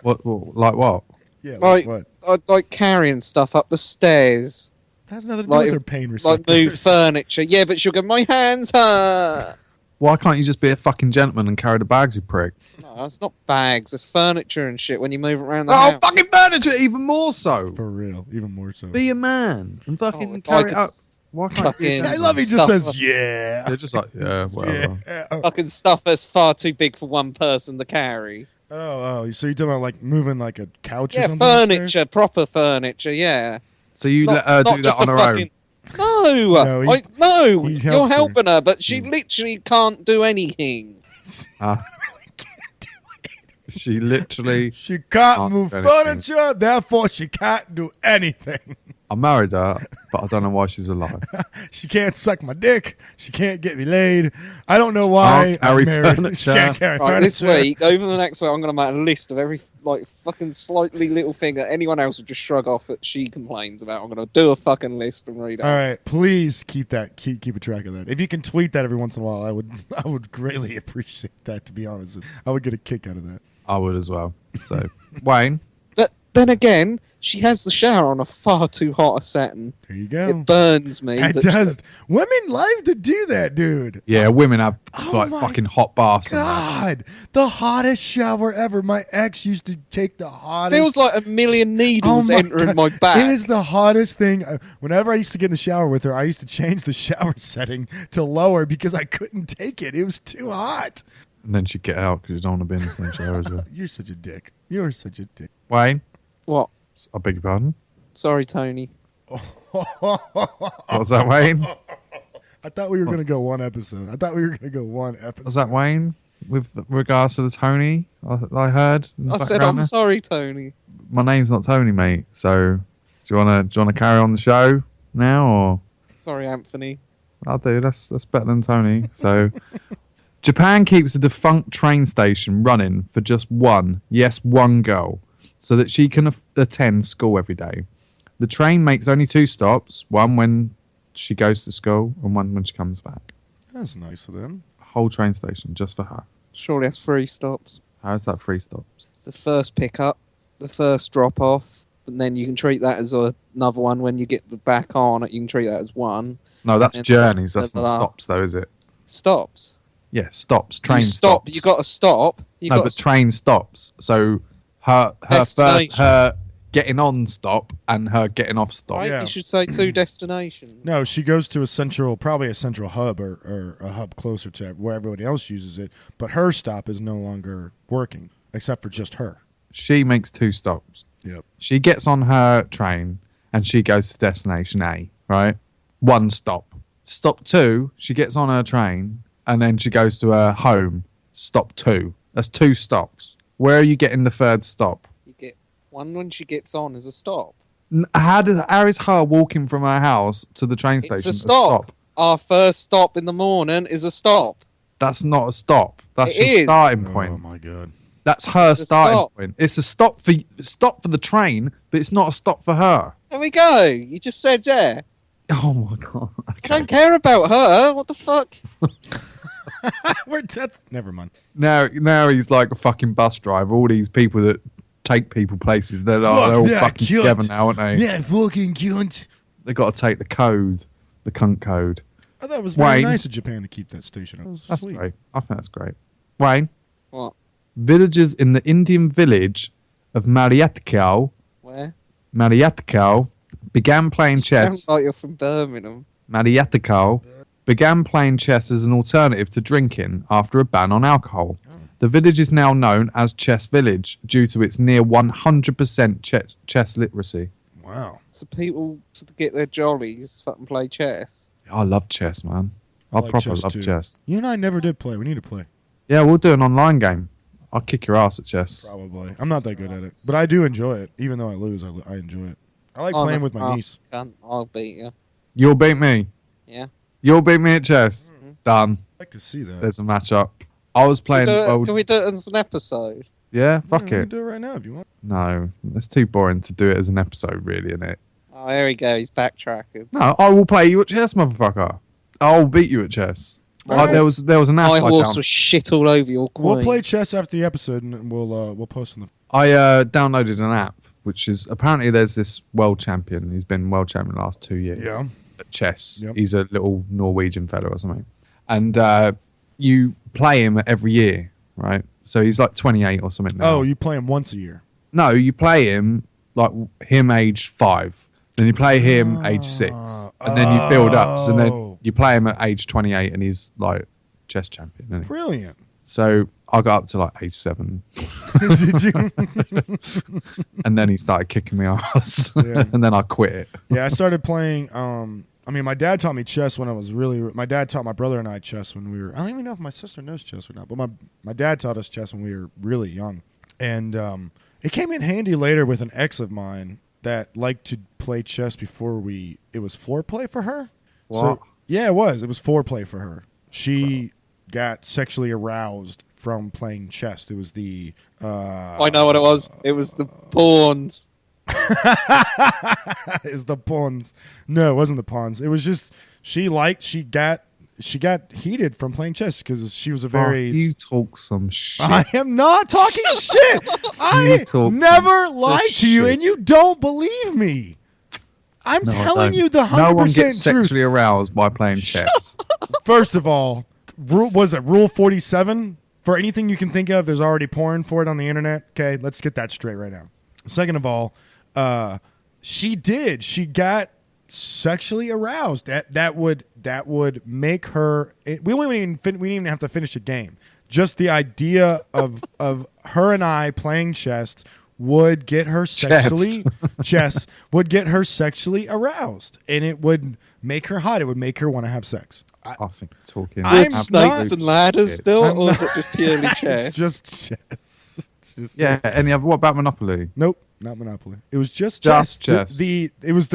What? Like what? Yeah, Like, what? like carrying stuff up the stairs. That has nothing to do Like, with their pain receptors. Like move furniture. Yeah, but she'll go, my hands hurt. Why can't you just be a fucking gentleman and carry the bags, you prick? No, it's not bags. It's furniture and shit when you move it around the Oh, house. fucking furniture, even more so. For real, even more so. Be a man and fucking if I carry could it up. Why can't you? fucking- be a I love he just Stuff. says, yeah. They're just like, yeah, whatever. Yeah. Fucking stuff that's far too big for one person to carry. Oh, so you're talking about like moving like a couch or Yeah, something? upstairs? furniture, proper furniture, yeah. So you Not- let her not do that just on a her fucking- own? No, No, no, he you're helps her. helping her, but she literally can't do anything. She literally. She can't Can't move do anything. furniture, therefore she can't do anything. I married her, but I don't know why she's alive. She can't suck my dick. She can't get me laid. I don't know why. Can't carry I'm married. She furniture. can't carry Right, this furniture. week, over the next week, I'm going to make a list of every like fucking slightly little thing that anyone else would just shrug off that she complains about. I'm going to do a fucking list and read it. All right, please keep that. Keep a track of that. If you can tweet that every once in a while, I would greatly appreciate that. To be honest, I would get a kick out of that. I would as well. So, Wayne, But then again, she has the shower on a far too hot a setting. There you go. It burns me. It but does. Women like to do that, dude. yeah, women have Oh like my fucking hot baths. And that. God, the hottest shower ever. My ex used to take the hottest. Feels like a million needles entering God. my back. It is the hottest thing. Whenever I used to get in the shower with her, I used to change the shower setting to lower because I couldn't take it. It was too hot. And then she'd get out because you don't want to be in the same shower as her. You're such a dick. You're such a dick. Wayne, What? I beg your pardon. Sorry, Tony. What's that, Wayne? I thought we were going to go one episode. Was that Wayne? With regards to the Tony, I heard. in the I said, background I'm there? sorry, Tony. My name's not Tony, mate. So, do you wanna carry on the show now, or Sorry, Anthony. I'll do. That's better than Tony. So, Japan keeps a defunct train station running for just one girl, so that she can attend school every day. The train makes only 2 stops: one when she goes to school, and one when she comes back. That's nice of them. Whole train station just for her. Surely that's 3 stops. How is that 3 stops? The first pickup, the first drop off, and then you can treat that as another one when you get the back on. You can treat that as one. No, that's And journeys. That's then not the stops, though, is it? Stops. Yeah, stops. Train you stop. stops. You got to stop. You No, got but train stops. So her first, Destination. her getting on stop and her getting off stop. Right? Yeah. You should say 2 destinations. No, she goes to probably a central hub or a hub closer to where everybody else uses it. But her stop is no longer working, except for just her. She makes 2 stops. Yep. She gets on her train and she goes to destination A, right? 1 stop. Stop 2, she gets on her train and then she goes to her home. Stop 2. That's 2 stops. Where are you getting the 3rd stop? You get one when she gets on as a stop. How is her walking from her house to the train station It's a stop. Our first stop in the morning is a stop. That's not a stop. That's It your is. starting Oh point. my god. That's her It's a starting stop. point. It's a stop for the train, but it's not a stop for her. There we go. You just said yeah. Oh my god. I Okay. don't care about her. What the fuck? Never mind. Now he's like a fucking bus driver. All these people that take people places, they're all that fucking cunt. together now, aren't they? Yeah, fucking cunt. They got to take the cunt code. I thought it was very Wayne. nice of Japan to keep that station. That was That's sweet. great. I think that's great. Wayne, What? villagers in the Indian village of Mariatkal Where? began playing chess. Sounds like you're from Birmingham. Mariatkal began playing chess as an alternative to drinking after a ban on alcohol. The village is now known as Chess Village due to its near 100% chess literacy. Wow. So people to get their jollies fucking play chess. I love chess, man. I like proper chess love too. chess. You and I never did play. We need to play. Yeah, we'll do an online game. I'll kick your ass at chess. Probably. I'm not that good at it, but I do enjoy it. Even though I lose, I enjoy it. I like playing with my niece. I'll beat you. You'll beat me. Yeah. You'll beat me at chess. Done. I like to see that. There's a matchup. I was playing. Can we do it as an episode? Yeah, fuck We can it. do it right now if you want. No, it's too boring to do it as an episode, really, isn't it? Oh, there he goes, backtracking. No, I will play you at chess, motherfucker. I'll beat you at chess. Alright. There was an app My I horse down- was shit all over your queen. We'll play chess after the episode, and we'll post on the. I downloaded an app, which is apparently there's this world champion. He's been world champion the last 2 years Yeah. at chess. Yep. He's a little Norwegian fellow or something. And you play him every year, right? So he's like 28 or something now. Oh, you play him once a year. No, you play him like him age 5. Then you play him age 6. And then you build up. So Oh. then you play him at age 28 and he's like chess champion. Isn't he? Brilliant. So I got up to like age 7. Did you? And then he started kicking me ass. Yeah. And then I quit it. Yeah, I started playing. I mean, my dad taught me chess when I was really. My dad taught my brother and I chess when we were. I don't even know if my sister knows chess or not. But my dad taught us chess when we were really young, and it came in handy later with an ex of mine that liked to play chess before we. It was foreplay for her. What? So yeah, it was. It was foreplay for her. She got sexually aroused from playing chess. It was the. I know what it was. It was the pawns. It's the pawns. No, it wasn't the pawns. It was just she got heated from playing chess because she was a very. You talk some shit. I am not talking shit. I talk never some lied to you, shit. and you don't believe me. I'm No, I telling don't. you the 100% No one gets truth. sexually aroused by playing chess. First of all, Rule 47? For anything you can think of, there's already porn for it on the internet. Okay, let's get that straight right now. Second of all, she did. She got sexually aroused. That would make her. We didn't even have to finish a game. Just the idea of her and I playing chess would get her sexually chess would get her sexually aroused, and it would make her hot. It would make her want to have sex. I think you're talking. I'm With snakes absolute and ladders shit. still, I'm or is it just purely It's chess? just chess. It's just Yeah. Any other? What about Monopoly? Nope, not Monopoly. It was just Just chess. chess. It was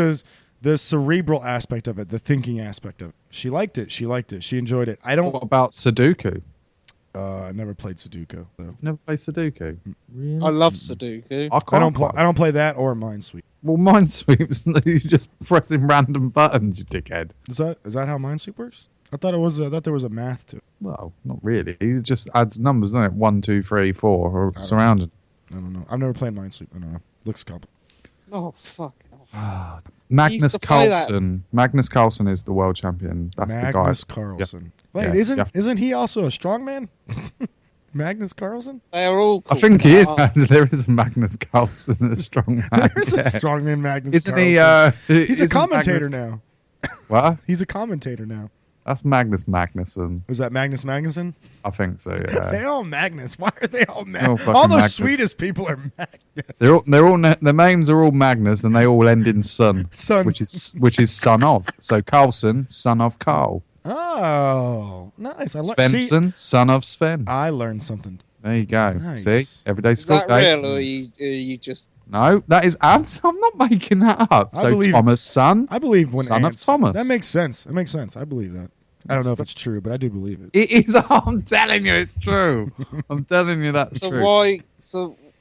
the cerebral aspect of it, the thinking aspect of it. She liked it. She enjoyed it. I What don't. about Sudoku? I never played Sudoku. So. Never played Sudoku. Really? I love Sudoku. I I don't play that or Minesweeper. Well, Minesweeps. You're just pressing random buttons, you dickhead. Is that how Minesweeper works? I thought there was a math to it. Well, not really. It just adds numbers, doesn't it? 1, 2, 3, 4, or don't surrounded. I don't know. I've never played Minesweeper. I don't know. Looks complicated. Oh fuck! Magnus to play that. Carlsen. Magnus Carlsen is the world champion. That's Magnus the guy. Carlsen. Yeah. Wait, Yeah. isn't he also a strongman? Magnus Carlsen? They are all. I Cool. think he is. There is a Magnus Carlsen, a strong man. There's a yeah. strongman Magnus Isn't Carlsen. he? He's a isn't commentator Magnus- now. What? He's a commentator now. That's Magnus Magnuson. Was that Magnus Magnuson? I think so. They Yeah. all Magnus. Why are they all They're Magnus? all fucking All the Magnus. sweetest people are Magnus. Their names are all Magnus, and they all end in son, Son. which is son of. So Carlson, son of Carl. Oh, nice. See, Svensson, son of Sven. I learned something. There you go. Nice. See, everyday Is that school day. real, or you just? No, that is abs. I'm not making that up. I So believe- Thomas' son. I believe when Son of ants- Thomas. That makes sense. It makes sense. I believe that. I don't know if it's That's- true, but I do believe it. It is. I'm telling you, it's true. I'm telling you that's So true.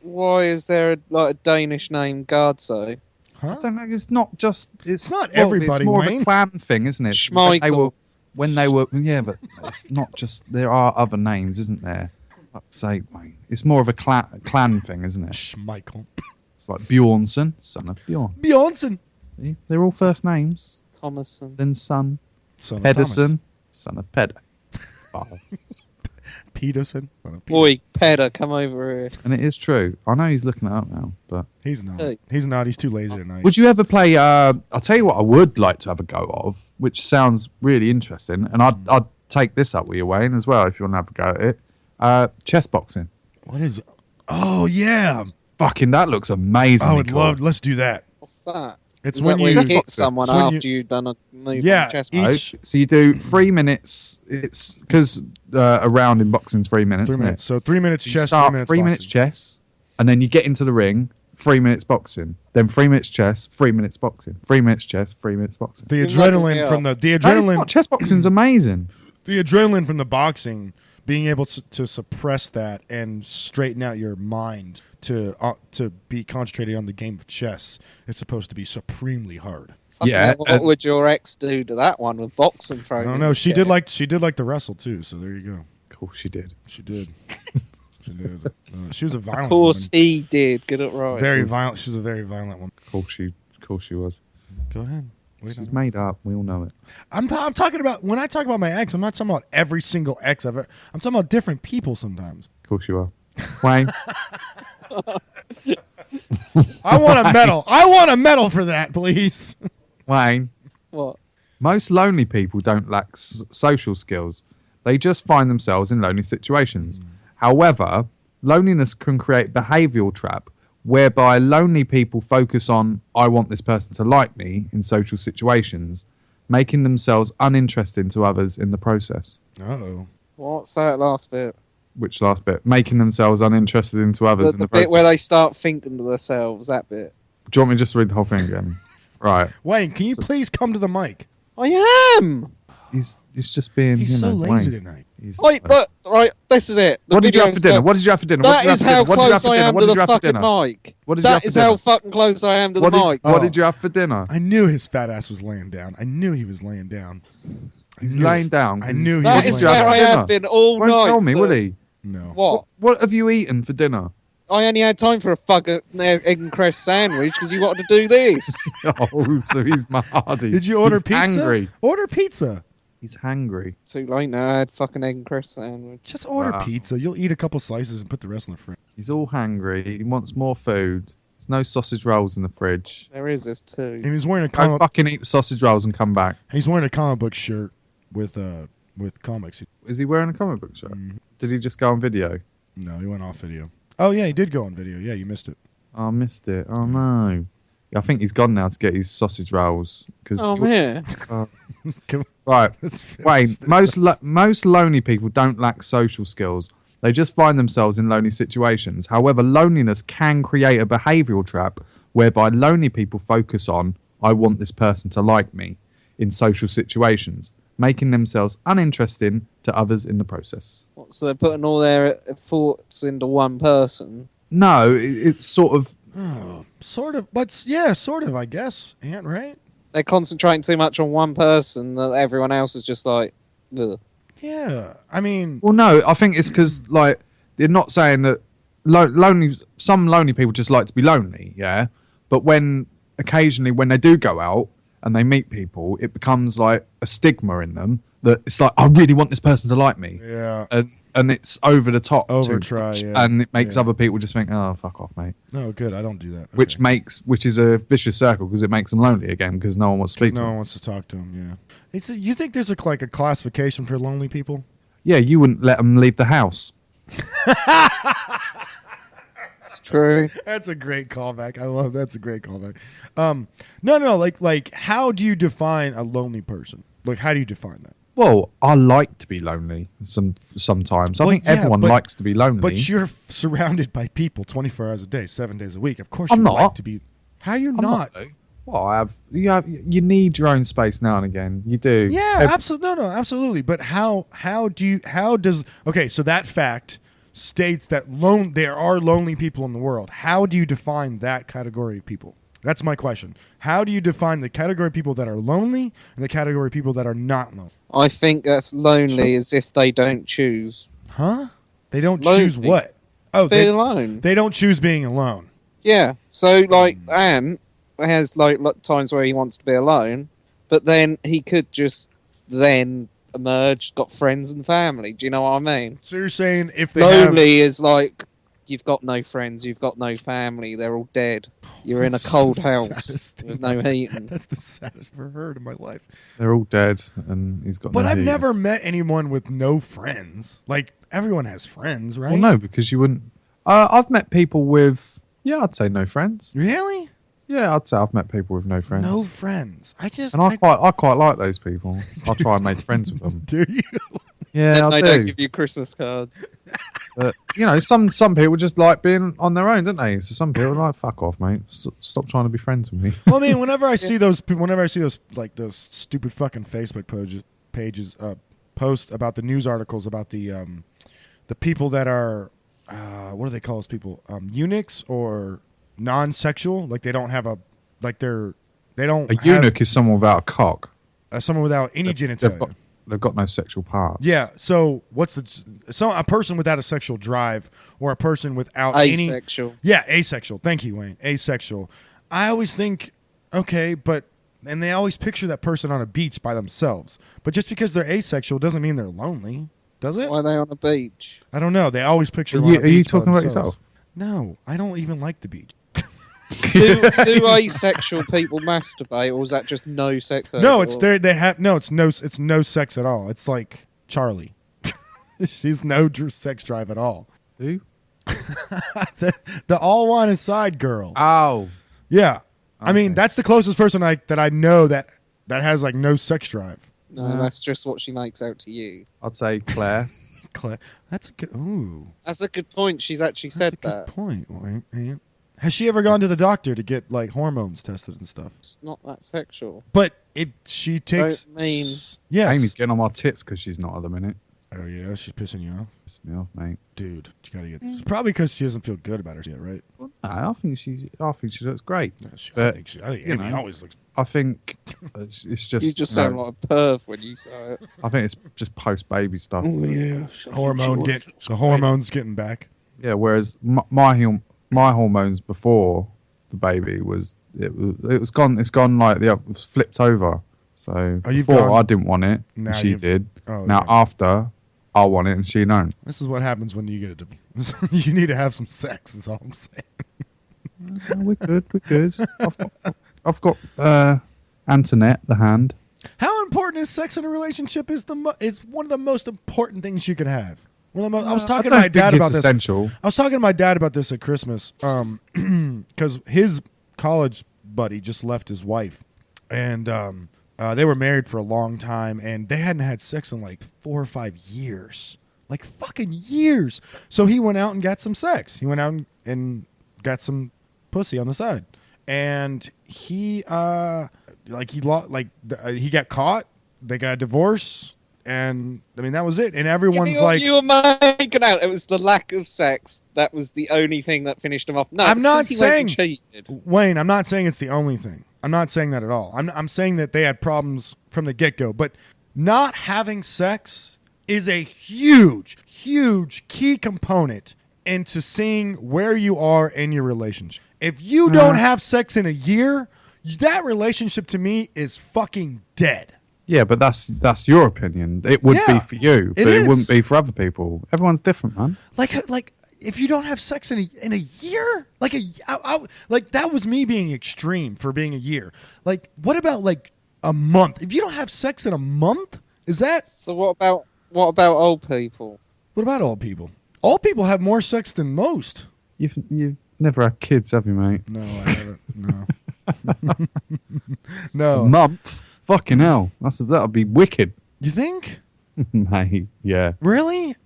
why is there a Danish name Gardzo? Huh? I don't know. It's not just. It's not well, everybody, It's more Wayne. of a clan thing, isn't it? Schmeichel. When they were. Yeah, but it's not just. There are other names, isn't there? Fuck's sake, Wayne. It's more of a clan thing, isn't it? Schmeichel. It's like Bjornsson, son of Bjorn. Bjornsson. See? They're all first names. Thomason. Then son. Son of Pedersen, son of Peder. Father. Thomas. Peterson. Son of Peter. Boy, Peder, come over here. And it is true. I know he's looking it up now, but He's not. Hey. He's not. He's too lazy tonight. would you ever play? I'll tell you what I would like to have a go of, which sounds really interesting, and I'd take this up with you, Wayne, as well, if you want to have a go at it. Chess boxing. What is? Oh yeah. Fucking, that looks amazing. I would love. Let's do that. What's that? It's Is when that where you. you hit someone it's when after you've done a move Yeah, on the chess each- match? So you do 3 minutes. It's because a round in boxing is 3 minutes. 3 isn't minutes. It? So 3 minutes So you chess. start 3 minutes. boxing. chess, and then you get into the ring. 3 minutes boxing, then 3 minutes chess, 3 minutes boxing, 3 minutes chess, 3 minutes boxing. The You're making me adrenaline from the That is adrenaline not, chess boxing's amazing. the adrenaline from the boxing, being able to suppress that and straighten out your mind to be concentrated on the game of chess. It's supposed to be supremely hard. Fucking Yeah, hell, what would your ex do to that one with boxing I thrown? don't in know. the She chair? did like to wrestle too. So there you go. Of course she did. She did. She did. She was a violent. Of course woman. he did. Get it right. Very violent. She was a very violent one. Of course she was. Go ahead. Wait She's on. made up. We all know it. I'm talking about when I talk about my ex. I'm not talking about every single ex I've ever. I'm talking about different people sometimes. Of course you are. Wayne, I want a medal. I want a medal for that, please. Wayne. What? Most lonely people don't lack social skills. They just find themselves in lonely situations. However, loneliness can create behavioural trap whereby lonely people focus on I want this person to like me in social situations, making themselves uninteresting to others in the process. Uh-oh. What's that last bit? Which last bit? Making themselves uninterested into others The, in the the bit process. where they start thinking to themselves. That bit. Do you want me to just read the whole thing again? Right. Wayne, can you please come to the mic? I am. He's just being. He's so Wayne. lazy tonight. He's- Wait, but right. This is it. The What did you have for video's dinner? got- What did you have for dinner? That is how close I am What to did you the have for fucking dinner? mic. What did you have That for is how dinner? fucking close I am to the What did, mic. what Oh. did you have for dinner? I knew his fat ass was laying down. I knew he was laying down. He's knew laying it. down. I knew he That was is laying where down. I have been all Won't night. tell me, sir. will he? No. What? What have you eaten for dinner? I only had time for a fucking egg and cress sandwich because you wanted to do this. Oh, so he's mardy. Did you order he's pizza? Hungry. Order pizza. He's hungry. Too late now. I had fucking egg and cress sandwich. Just order Wow. pizza. You'll eat a couple slices and put the rest in the fridge. He's all hungry. He wants more food. There's no sausage rolls in the fridge. There is this too. And he's wearing a Go comic. fucking eat the sausage rolls and come back. He's wearing a comic book shirt with comics. Is he wearing a comic book shirt? Did he just go on video? No, he went off video. Oh yeah, he did go on video. Yeah, you missed it. Oh, I missed it. Oh no. I think he's gone now to get his sausage rolls. Cause Oh man. Come Right. Let's finish Wayne, this. most lonely people don't lack social skills. They just find themselves in lonely situations. However, loneliness can create a behavioural trap whereby lonely people focus on, I want this person to like me in social situations, making themselves uninteresting to others in the process. So they're putting all their thoughts into one person. No, it's sort of, Oh, sort of, but yeah, sort of. I guess, Ant, right? They're concentrating too much on one person that everyone else is just like, ugh. Yeah. I mean, well, no, I think it's because, like, they're not saying that lonely, some lonely people just like to be lonely, yeah? But occasionally when they do go out and they meet people, it becomes like a stigma in them that it's like, I really want this person to like me. yeah. And it's over the top too Over-try, much, yeah. and it makes Yeah. other people just think, oh, fuck off, mate. No, good. I don't do that. Which Okay. is a vicious circle because it makes them lonely again because no one wants to speak to No them. one wants to talk to him. Yeah. You think there's like a classification for lonely people? Yeah, you wouldn't let them leave the house. It's true. That's a great callback. I love that's a great callback. No, like how do you define a lonely person? Like how do you define that? Well, I like to be lonely sometimes. I Well, think yeah, everyone but- likes to be lonely. But you're surrounded by people 24 hours a day, 7 days a week. Of course, I'm you not. like to be. How are you I'm not? though. Well, you need your own space now and again. You do. Yeah, absolutely. No, absolutely. But how does okay? So that fact states that there are lonely people in the world. How do you define that category of people? That's my question. How do you define the category of people that are lonely and the category of people that are not lonely? I think that's lonely as if they don't choose. Huh? They don't Lonely. choose what? Oh, Be alone. they don't choose being alone. Yeah. So, like, Ant has, like, times where he wants to be alone, but then he could just then emerge, got friends and family. Do you know what I mean? So you're saying if they have Lonely is like, you've got no friends, you've got no family, they're all dead. You're in a That's cold the house saddest thing with no heating. That's the saddest I've ever heard in my life. They're all dead, and he's got. But no I've heat. never met anyone with no friends. Like everyone has friends, right? Well, no, because you wouldn't. I've met people with. Yeah, I'd say no friends. Really? Yeah, I'd say I've met people with no friends. No friends. I just And I quite like those people. I try and make friends with them. do you? Yeah, Then I they do. don't give you Christmas cards. But you know, some people just like being on their own, don't they? So some people are like, "Fuck off, mate! Stop trying to be friends with me." Well, I mean, whenever I see those like those stupid fucking Facebook pages post about the news articles about the people that are what do they call those people? Eunuchs or non-sexual? Like they don't have a like they don't A have, eunuch is someone without a cock. someone without any genitalia. They've got no sexual parts. Yeah. So what's a person without a sexual drive or a person without any Asexual. Yeah, asexual. Thank you, Wayne. Asexual. I always think, okay, and they always picture that person on a beach by themselves. But just because they're asexual doesn't mean they're lonely, does it? Why are they on a beach? I don't know. They always picture. Are them on you, a are you beach by talking about themselves. yourself? No, I don't even like the beach. do asexual people masturbate, or is that just no sex? No, it's overall? they have no. It's no sex at all. It's like Charlie. She's no sex drive at all. Who? The all want is side girl. Oh, Yeah. I mean, Okay. that's the closest person that I know that has like no sex drive. No, that's just what she makes out to you. I'd say Claire. That's a good. Ooh, That's a good point. She's actually that's said a good that. point. Wayne. Has she ever gone to the doctor to get like hormones tested and stuff? It's not that sexual. But she takes. Don't mean- Yes. Amy's getting on my tits because she's not at the minute. Oh yeah, she's pissing you off, Piss me off, mate. dude. You gotta get. It's probably because she doesn't feel good about her yet, right? No, I think she looks great. No, I But, think I think you Amy know. always looks. I think it's just. You just know, sound like a perv when you say it. I think it's just post baby stuff. yeah. The hormones getting back. Yeah. Whereas my hormones before the baby it was gone. It's gone like it was flipped over. So Oh, you've before gone- I didn't want it, Now and she you've- did. Oh, Now yeah. after I want it and she don't. This is what happens when you get a divorce. You need to have some sex. Is all I'm saying. No, we're good. We're good. I've got Antoinette, the hand. How important is sex in a relationship? It's one of the most important things you can have. I was talking to I my don't dad think it's about this. essential. I was talking to my dad about this at Christmas, because his college buddy just left his wife, and they were married for a long time, and they hadn't had sex in like 4 or 5 years, like fucking years. So he went out and got some sex. He went out and got some pussy on the side, and he got caught. They got a divorce. And I mean that was it, and everyone's like, you were making out. It was the lack of sex that was the only thing that finished him off. No, I'm it's not 'cause he went and saying- cheated. Wayne, I'm not saying it's the only thing. I'm not saying that at all. I'm saying that they had problems from the get-go. But not having sex is a huge, huge key component into seeing where you are in your relationship. If you don't have sex in a year, that relationship to me is fucking dead. Yeah, but that's your opinion. It would Yeah, be for you, it but it is. wouldn't be for other people. Everyone's different, man. Like if you don't have sex in a year, like that was me being extreme for being a year. Like what about like A month. If you don't have sex in a month, is that? So what about old people? What about old people? Old people have more sex than most. You've never had kids, have you, mate? No, I haven't. No. A No. month? Fucking hell. That'll be wicked. You think? Mate, yeah. Really?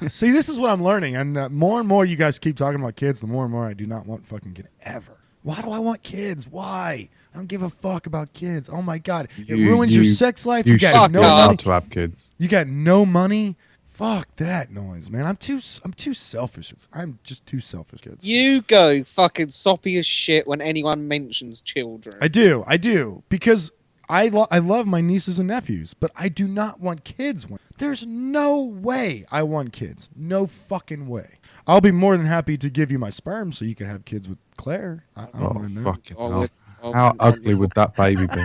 See, this is what I'm learning, and more and more you guys keep talking about kids, the more and more I do not want fucking kids ever. Why do I want kids? Why? I don't give a fuck about kids. Oh my god, it ruins your sex life. You got should no be allowed money. to have kids. You got no money. Fuck that noise, man. I'm too selfish. I'm just too selfish, kids. You go fucking soppy as shit when anyone mentions children. I do because I love my nieces and nephews, but I do not want kids. There's no way I want kids. No fucking way. I'll be more than happy to give you my sperm so you can have kids with Claire. I don't mind that. Fucking Oh, hell. with- oh, How with- ugly would that baby be?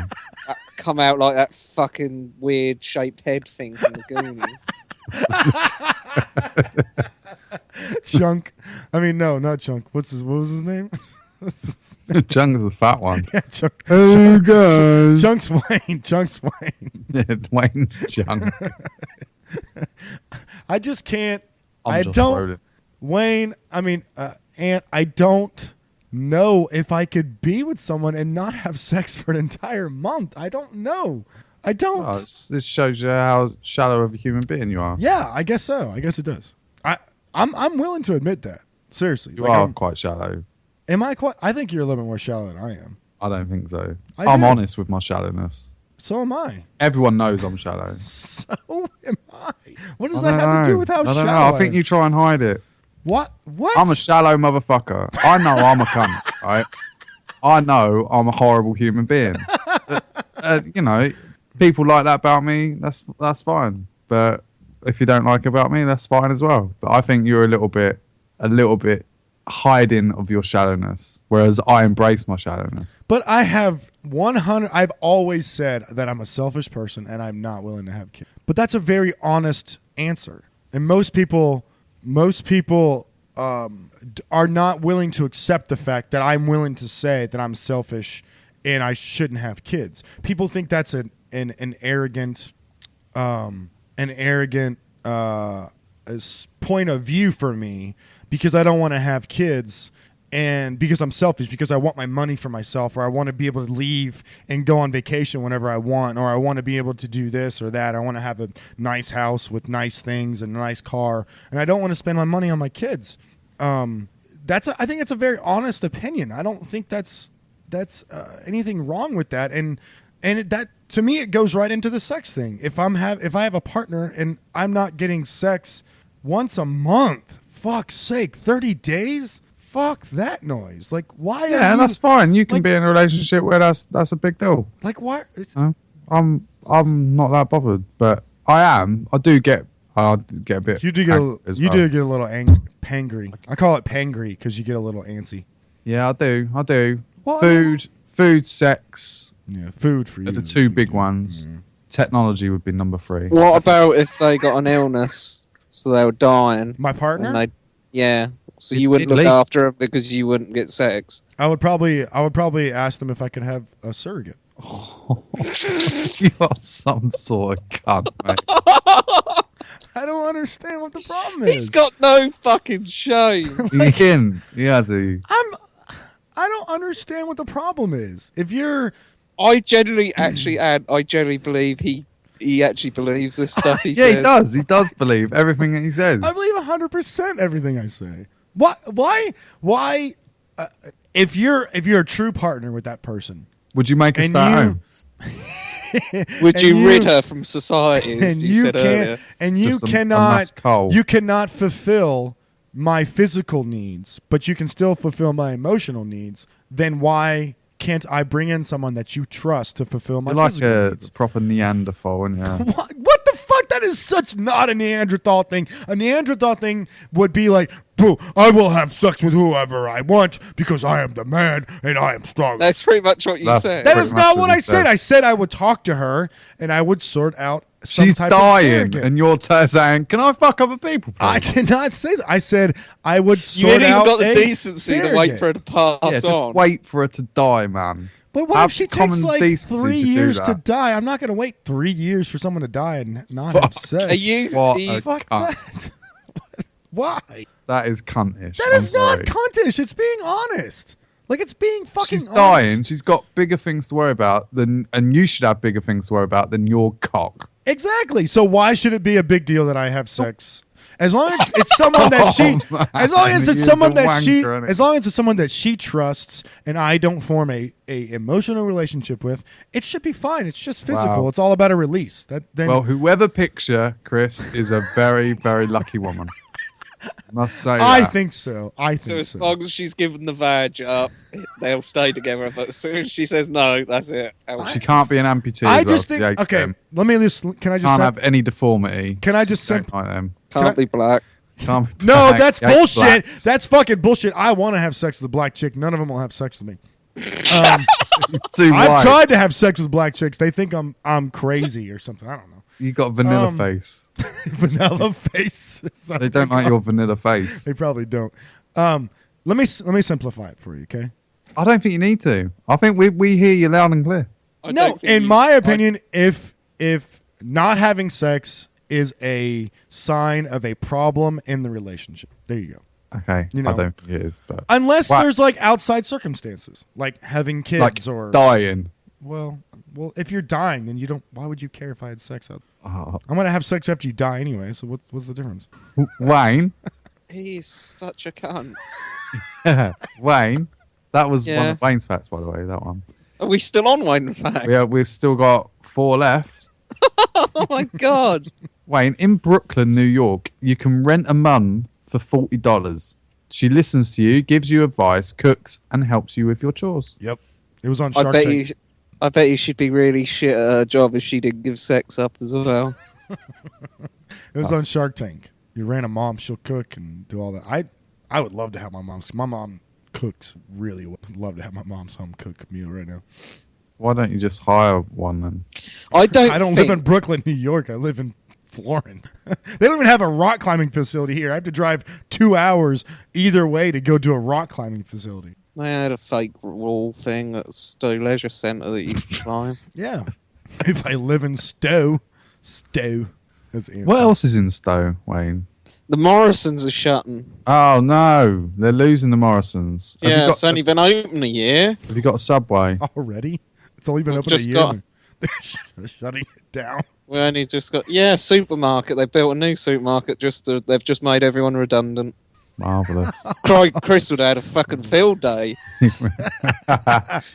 Come out like that fucking weird shaped head thing from the Goonies. Chunk. I mean, no, not Chunk. What was his name? Jung's the fat one. Yeah, Chunk. Oh, guys. Chunk's Wayne. Chunk's Wayne. Yeah, Dwayne's Jung. I just can't. I'm I just don't. rolling. Wayne. I mean, and I don't know if I could be with someone and not have sex for an entire month. I don't know. I don't. Oh, it shows you how shallow of a human being you are. Yeah, I guess so. I guess it does. I'm willing to admit that. Seriously. You Like, are I'm- quite shallow. Am I quite? I think you're a little bit more shallow than I am. I don't think so. I I'm do. honest with my shallowness. So am I. Everyone knows I'm shallow. So am I. What does I that don't have to do know. with how I don't shallow know. I think am? you try and hide it. What? What? I'm a shallow motherfucker. I know I'm a cunt, right? I know I'm a horrible human being. You know, people like that about me. That's fine. But if you don't like it about me, that's fine as well. But I think you're a little bit hiding of your shallowness, whereas I embrace my shallowness. But I have 100. I've always said that I'm a selfish person and I'm not willing to have kids. But that's a very honest answer. And most people are not willing to accept the fact that I'm willing to say that I'm selfish and I shouldn't have kids. People think that's an arrogant point of view for me because I don't want to have kids and because I'm selfish, because I want my money for myself, or I want to be able to leave and go on vacation whenever I want, or I want to be able to do this or that. I want to have a nice house with nice things and a nice car, and I don't want to spend my money on my kids. I think it's a very honest opinion. I don't think that's anything wrong with that, and that to me it goes right into the sex thing. If I have a partner and I'm not getting sex once a month, fuck's sake, 30 days. Fuck that noise! Like, why? Yeah, and that's fine. You can like- be in a relationship where that's a big deal. like why? I'm not that bothered, but I do get a bit. You do get angry as you well. do get a little pangry. I call it pangry because you get a little antsy. Yeah, I do. Well, Food, sex Yeah, food for you. are the two big ones. Technology would be number 3. What about if they got an illness, so they were dying, My partner. and yeah, so you You'd wouldn't look leave. after them because you wouldn't get sex. I would probably ask them if I could have a surrogate. You are some sort of cunt, mate. I don't understand what the problem is. He's got no fucking shame. He has a. I don't understand what the problem is. If you're I generally believe he actually believes this stuff he Yeah, says. he does. He does believe everything that he says. I believe 100% everything I say. Why if you're a true partner with that person Would you make a and stay at you- home? Would and you rid her from society, and as you you said earlier? can't and you Just a cannot mass coal. you cannot fulfill my physical needs, but you can still fulfill my emotional needs, then why can't I bring in someone that you trust to fulfill my You're like physical a needs? proper Neanderthal, aren't you? What the fuck? That is such not a Neanderthal thing. A Neanderthal thing would be like, boo, I will have sex with whoever I want because I am the man and I am strong. That's pretty much what you That's- said. That pretty is much not what what he I said. said. I said I would talk to her and I would sort out some She's type of dying, surrogate. and you're saying, "Can I fuck other people?" I please?" did not say that. I said I would You sort ain't even out got the a decency to wait surrogate. for her to pass Yeah, just on. wait for her to die, man. But what Have if she takes common like decency 3 to do years to that. die? I'm not going to wait 3 years for someone to die and not have sex. Are you? What are you a Fuck cunt. that. Why? That is cuntish. That I'm is not sorry. cuntish. It's being honest. Like it's being fucking She's honest. dying. She's got bigger things to worry about than, and you should have bigger things to worry about than your cock. Exactly. So why should it be a big deal that I have sex? As long as it's someone that she, Oh, as long as it's you're someone the that she, wanker, innit? as long as it's someone that she trusts, and I don't form a emotional relationship with, it should be fine. It's just physical. Wow. It's all about a release. That then Well, whoever picks you, Chris, is a very, very lucky woman. Must say I that. think so. I So think as so. long as she's given the vag up, they'll stay together. But as soon as she says no, that's it. She can't be an amputee. I as well, just think. she hates Okay, them. let me just. Can I just? Can't say- have any deformity. Can I just? Don't Sim- like them. Can't I- be black. Can't be no, black. that's She hates bullshit. blacks. That's fucking bullshit. I want to have sex with a black chick. None of them will have sex with me. It's too I've white. tried to have sex with black chicks. They think I'm crazy or something. I don't know. You got a vanilla Um, face. Vanilla face. They don't like your vanilla face. They probably don't. Let me simplify it for you, okay? I don't think you need to. I think we hear you loud and clear. I No, don't think in you- my opinion, if not having sex is a sign of a problem in the relationship, there you go. Okay, You know. I don't think it is, but Unless Wha- there's like outside circumstances, like having kids like or dying. Well, if you're dying, then you don't. Why would you care if I had sex out? Oh. I'm gonna have sex after you die anyway. So what's the difference? Wayne, He's such a cunt. Wayne, that was one Yeah. of Wayne's facts, by the way. That one. Are we still on Wayne Facts? We've still got 4 left. Oh my god. Wayne, in Brooklyn, New York, you can rent a mum for $40. She listens to you, gives you advice, cooks, and helps you with your chores. Yep. It was on I Shark bet Tank. I bet you she'd be really shit at her job if she didn't give sex up as well. It was on Shark Tank. You ran a mom, she'll cook and do all that. I would love to have my mom cooks really well. I'd love to have my mom's home cook meal right now. Why don't you just hire one then? I don't. I don't think, live in Brooklyn, New York. I live in Florence. They don't even have a rock climbing facility here. I have to drive 2 hours either way to go to a rock climbing facility. They had a fake wall thing at Stowe Leisure Centre that you could climb. Yeah. If I live in Stowe. That's the answer. What else is in Stowe, Wayne? The Morrisons are shutting. Oh no, they're losing the Morrisons. Have, Yeah, you it's got, only been open a year. have you got a Subway? Already? It's only been We've open a just year. got- They're shutting it down. We only just got supermarket. They built a new supermarket. They've just made everyone redundant. Marvelous. Chris would have had a fucking field day.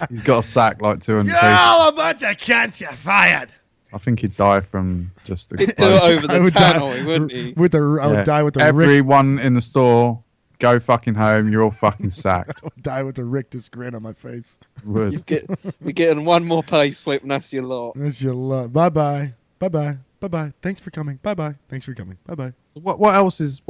He's got a sack like 200 people. a bunch of cunts, you're fired. I think he'd die from just He'd do it explosion. over I the would die tannoy, wouldn't he? with the. I would Yeah. die with the Everyone in the store, go fucking home. You're all fucking sacked. die with the rictus grin on my face. Would. You're getting one more pay slip, and that's your lot. That's your love. Bye bye. Bye bye. Bye bye. Thanks for coming. Bye bye. Thanks for coming. Bye bye. So what else has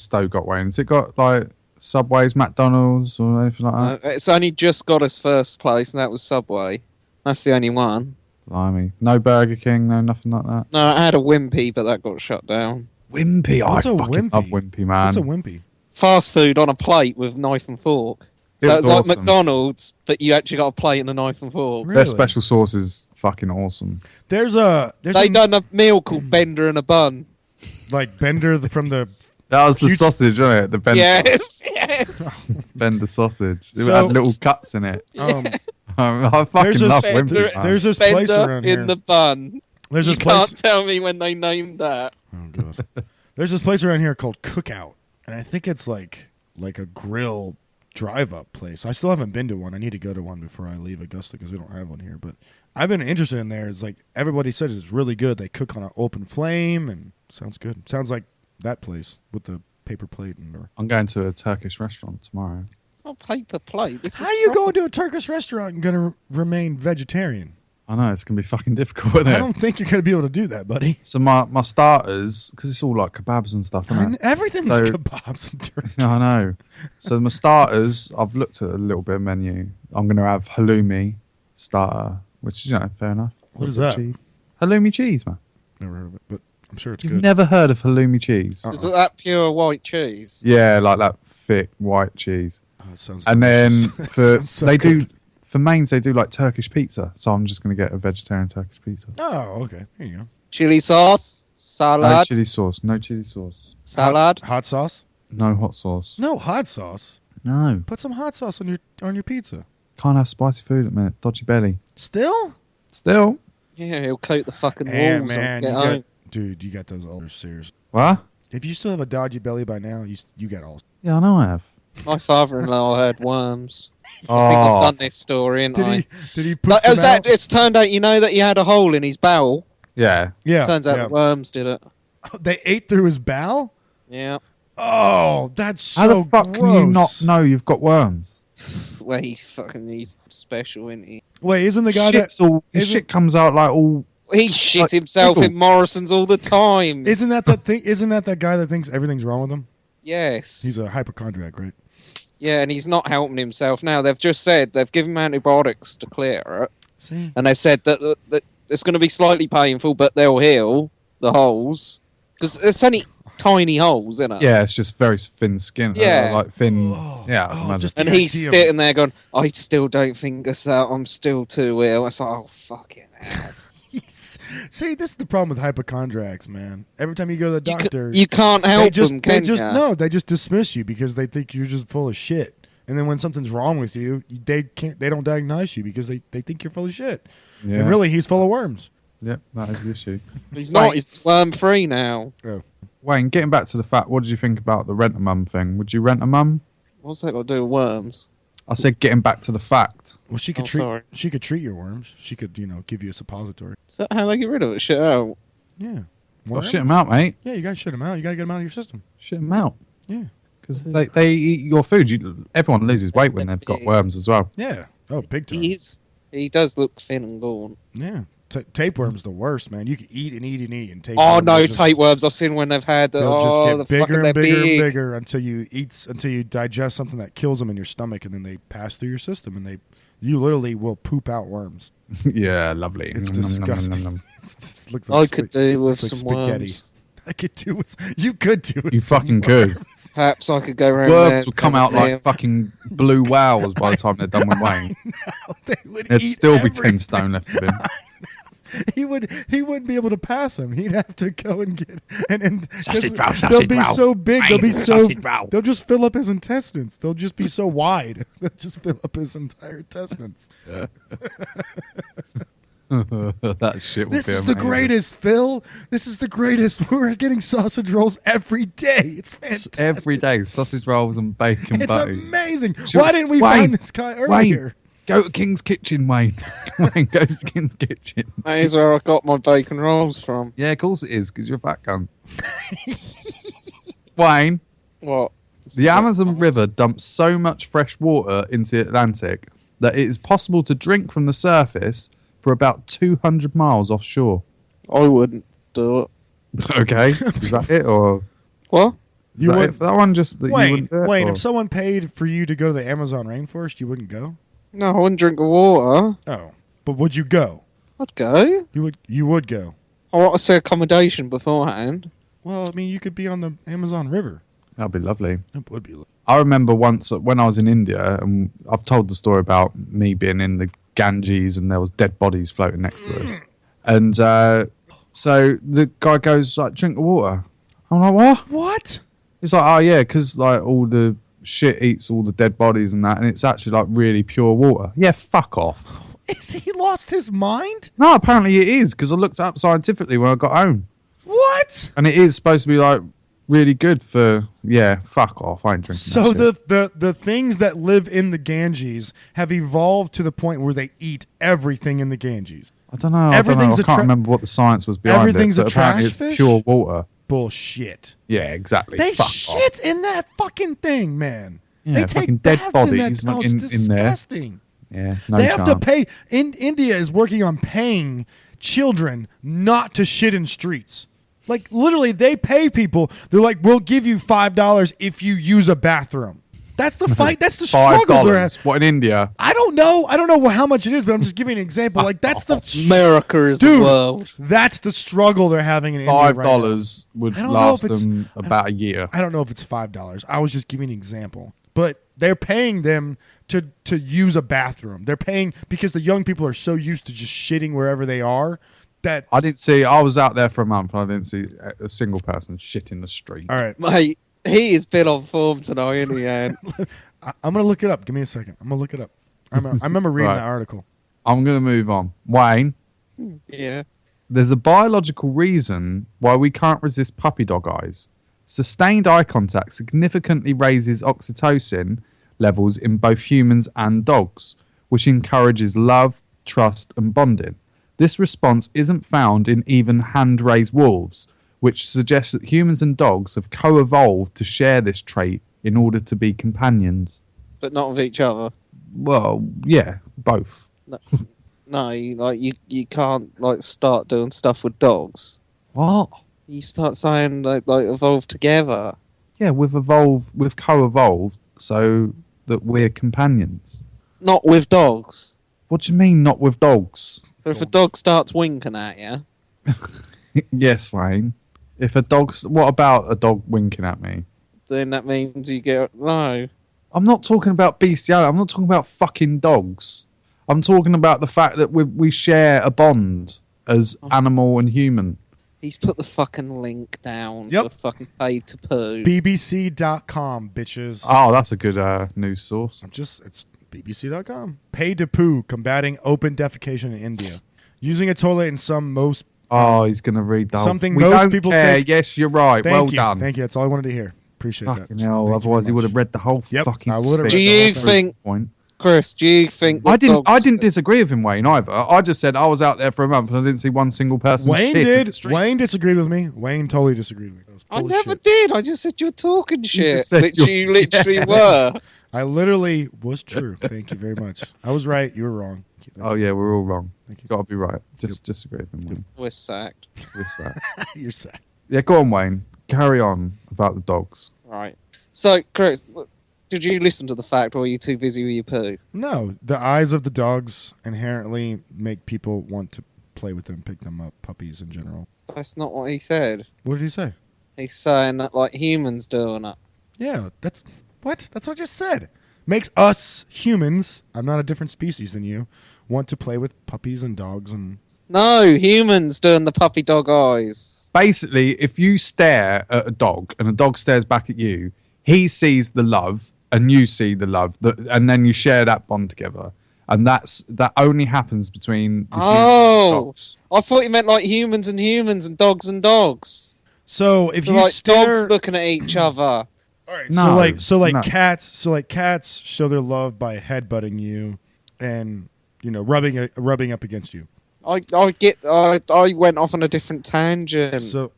Stowe got, Wayne? Has it got like Subways, McDonald's, or anything like that? It's only just got us first place, and that was Subway. That's the only one. Blimey. No Burger King, no nothing like that. No, I had a Wimpy, but that got shut down. Wimpy, What's I a fucking Wimpy? love Wimpy, man. What's a wimpy? Fast food on a plate with knife and fork. So It it's was like awesome. McDonald's, but you actually got a plate and a knife and fork. Really? Their special sauce is fucking awesome. There's They done a meal called Bender and a Bun. like Bender from the. That was the Huge- sausage, wasn't it? The Bender, Yes, yes. Bender sausage. It So- had little cuts in it. I fucking There's a- love Bender- Wimpy, man. There's this place Bender around in here. the bun. There's You this place. can't tell me when they named that. Oh god. There's this place around here called Cookout, and I think it's like a grill drive-up place. I still haven't been to one. I need to go to one before I leave Augusta because we don't have one here. But I've been interested in there. It's like everybody says it's really good. They cook on an open flame and sounds good. Sounds like that place with the paper plate and. Or, I'm going to a Turkish restaurant tomorrow. It's not paper plate. This how is are you proper. going to a Turkish restaurant and going to remain vegetarian? I know, it's going to be fucking difficult, isn't I it? don't think you're going to be able to do that, buddy. So my starters, because it's all like kebabs and stuff, isn't And it? everything's So- kebabs in Turkey. Yeah, I know. So my starters, I've looked at a little bit of menu. I'm going to have halloumi starter, which is, fair enough. What is A little that? Cheese. Halloumi cheese, man. Never heard of it, but I'm sure it's You've good. never heard of halloumi cheese? Uh-uh. Is it that pure white cheese? Yeah, like that thick white cheese. Oh, it sounds And then delicious. for Sounds so they good. do for mains they do like Turkish pizza, so I'm just gonna get a vegetarian Turkish pizza. Oh, okay. There you go. Chili sauce, No salad, chili sauce. No chili sauce. salad. Hot sauce? No hot sauce. No hot sauce. No. Put some hot sauce on your pizza. Can't have spicy food at the minute. Dodgy belly. Still? Still. Yeah, he'll coat the fucking walls. Yeah, on man. get You home. got, dude, you got those ulcers serious. What? If you still have a dodgy belly by now, you got ulcers. Yeah, I know I have. My father-in-law had worms. I think Oh, I've done this story, ain't I? Did he But poop them out? it's turned out, you know, that he had a hole in his bowel. yeah. Yeah. Turns out yeah. the worms did it. They ate through his bowel? Yeah. Oh, that's so How the fuck can you not gross. know you've got worms? Well, he's special, isn't he? Wait, isn't the guy Shit's all, his isn't- shit comes out like all. He shit Like himself squiggle. in Morrison's all the time. isn't that thing? Isn't that guy that thinks everything's wrong with him? Yes. He's a hypochondriac, right? Yeah, and he's not helping himself now. They've just said they've given him antibiotics to clear it, See, and they said that it's going to be slightly painful, but they'll heal the holes because it's only tiny holes, isn't it? Yeah, it's just very thin skin. Yeah. Like thin. Oh, yeah. oh, imagine. just- And The he's idea of- sitting there going, "I still don't think it's that. I'm still too ill." It's like, oh fucking hell. see, this is the problem with hypochondriacs, man. Every time you go to the doctor, You can't help they just them, can ya? no, they just dismiss you because they think you're just full of shit. And then when something's wrong with you, they don't diagnose you because they think you're full of shit. Yeah. And really, he's full of worms. Yep, that is the issue. He's not. He's worm free now. Wayne, getting back to the fact, what did you think about the rent a mum thing? Would you rent a mum? What's that got to do with worms? I said getting back to the fact. Well, she could Oh, treat sorry. she could treat your worms. She could, give you a suppository. Is that how they get rid of it? Shit out. Yeah. Well, shit them out, mate. Yeah, you gotta shit them out. You gotta get them out of your system. Shit them out. Yeah. Because they eat your food. Everyone loses weight when they've got worms as well. Yeah. Oh, big time. He does look thin and gaunt. Yeah. Tapeworm's the worst, man. You can eat and eat and eat and Oh no, tapeworms! I've seen when they've had the. They'll just Oh, get the fucking bigger they're and bigger big. and bigger until you digest something that kills them in your stomach, and then they pass through your system, and you literally will poop out worms. Yeah, lovely. It's Nom, nom, nom, disgusting. nom, nom. It looks I like could do with looks like some spaghetti. worms. I could do with. You could do with. You some fucking could. Perhaps I could go around. Worms there will come out and like fucking blue whales by the time they're done with Wayne. They would There'd eat still be every- 10 stone left of him. He wouldn't be able to pass him. He'd have to go and get and Sausage 'cause roll, they'll sausage be roll. so big. They'll be Wayne, so sausage roll. they'll just fill up his intestines. They'll just be so wide. They'll just fill up his entire intestines. That shit would This be is the amazing. greatest, Phil. This is the greatest. We're getting sausage rolls every day. It's fantastic. Every day, sausage rolls and bacon It's butties. amazing. Should- Why didn't we Wayne, find this guy earlier? Go to King's Kitchen, Wayne. Wayne goes to King's Kitchen. That is where I got my bacon rolls from. Yeah, of course it is, because you're a fat cunt. Wayne, What? the Amazon River dumps so much fresh water into the Atlantic that it is possible to drink from the surface for about 200 miles offshore. I wouldn't do it. Okay, is that it, or What? is You that would- it for that one? Just that you Wayne, wouldn't do it, Wayne, or- if someone paid for you to go to the Amazon rainforest, you wouldn't go? No, I wouldn't drink the water. Oh. But would you go? I'd go. You would go. I want to see accommodation beforehand. Well, I mean, you could be on the Amazon River. That'd be lovely. That would be. I remember once when I was in India, and I've told the story about me being in the Ganges and there was dead bodies floating next to us. And so the guy goes like, "Drink the water." I'm like, "What?" What? He's like, "Oh yeah, because like all the shit eats all the dead bodies and that, and it's actually like really pure water." Yeah, fuck off. Is he lost his mind? No, apparently it is, because I looked it up scientifically when I got home, What? and it is supposed to be like really good for. Yeah, fuck off. I ain't drinking. So that shit. the things that live in the Ganges have evolved to the point where they eat everything in the Ganges. I don't know. everything's I a can't tra- remember what the science was behind Everything's it. a But apparently trash it's fish? pure water. Bullshit. Yeah, exactly. They Fuck off. shit in that fucking thing, man. Yeah, they fucking take dead baths bodies in that. Oh, in- it's in there. disgusting. Yeah, no They have to chance. pay. India is working on paying children not to shit in streets. Like literally, they pay people. They're like, "We'll give you $5 if you use a bathroom." That's the fight. That's the struggle they're at. $5. What in India? I don't know. I don't know how much it is, but I'm just giving you an example. Like that's the America is Dude. the world. that's the struggle they're having in India $5 right now. would I don't know last if it's- them about a year. I don't know if it's $5. I was just giving an example. but they're paying them to use a bathroom. They're paying because the young people are so used to just shitting wherever they are that. I was out there for a month and I didn't see a single person shit in the street. All right, Mate, he is been on form tonight, isn't he, Ann? I'm gonna look it up. Give me a second. I'm gonna look it up. I remember reading Right. that article. I'm going to move on. Wayne, Yeah. there's a biological reason why we can't resist puppy dog eyes. Sustained eye contact significantly raises oxytocin levels in both humans and dogs, which encourages love, trust, and bonding. This response isn't found in even hand-raised wolves, which suggests that humans and dogs have co-evolved to share this trait in order to be companions. But not with each other. Well, yeah, both. No, you can't like start doing stuff with dogs. What? You start saying like evolve together. Yeah, we've co-evolved so that we're companions. Not with dogs. What do you mean, not with dogs? So if a dog starts winking at you, Yes, Wayne. What about a dog winking at me? then that means you get no. I'm not talking about bestiality. I'm not talking about fucking dogs. I'm talking about the fact that we share a bond as animal and human. He's put the fucking link down. Yep. For fucking paid to poo. BBC.com, bitches. Oh, that's a good news source. It's BBC.com. Paid to poo, combating open defecation in India. Using a toilet in most. Oh, he's going to read that. Something we most don't people care. take- Yes, you're right. Thank well you. done. Thank you. That's all I wanted to hear. Appreciate that. Fucking hell, Thank you otherwise very he would much. have read the whole Yep, fucking I would've read Do speech. the you whole think, Point. Chris? Do you think that I didn't dogs- disagree with him, Wayne, either. I just said I was out there for a month and I didn't see one single person Wayne shit in the did. street. Wayne disagreed with me. Wayne totally disagreed with me. That was I full of never shit. did. I just said you're talking shit. just said Which you literally were. I literally was true. Thank you very much. I was right. You were wrong. Oh yeah, we're all wrong. Thank you. Got to be right. Just disagree with him, Wayne. We're sacked. With that. You're sad. Yeah, go on, Wayne. Carry on about the dogs. Right. So, Chris, did you listen to the fact, or were you too busy with your poo? No, the eyes of the dogs inherently make people want to play with them, pick them up, puppies in general. That's not what he said. What did he say? He's saying that like humans doing it. Yeah, that's what I just said. Makes us humans, I'm not a different species than you, want to play with puppies and dogs and No, humans doing the puppy dog eyes. Basically, if you stare at a dog and a dog stares back at you, he sees the love and you see the love, and then you share that bond together. And that only happens between the humans and Oh, dogs. I thought you meant like humans and dogs and dogs. so if So you like stare dogs looking at each other. All right, No, no. cats show their love by headbutting you and rubbing up against you. I went off on a different tangent. So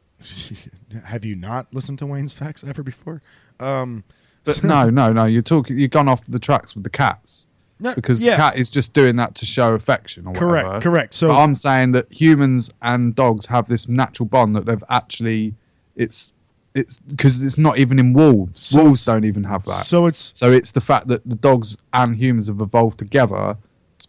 have you not listened to Wayne's Facts ever before? But no, you've gone off the tracks with the cats. No, Because yeah, the cat is just doing that to show affection or whatever. correct. So But I'm saying that humans and dogs have this natural bond that they've actually, it's because it's not even in wolves. So Wolves don't even have that. so it's So it's the fact that the dogs and humans have evolved together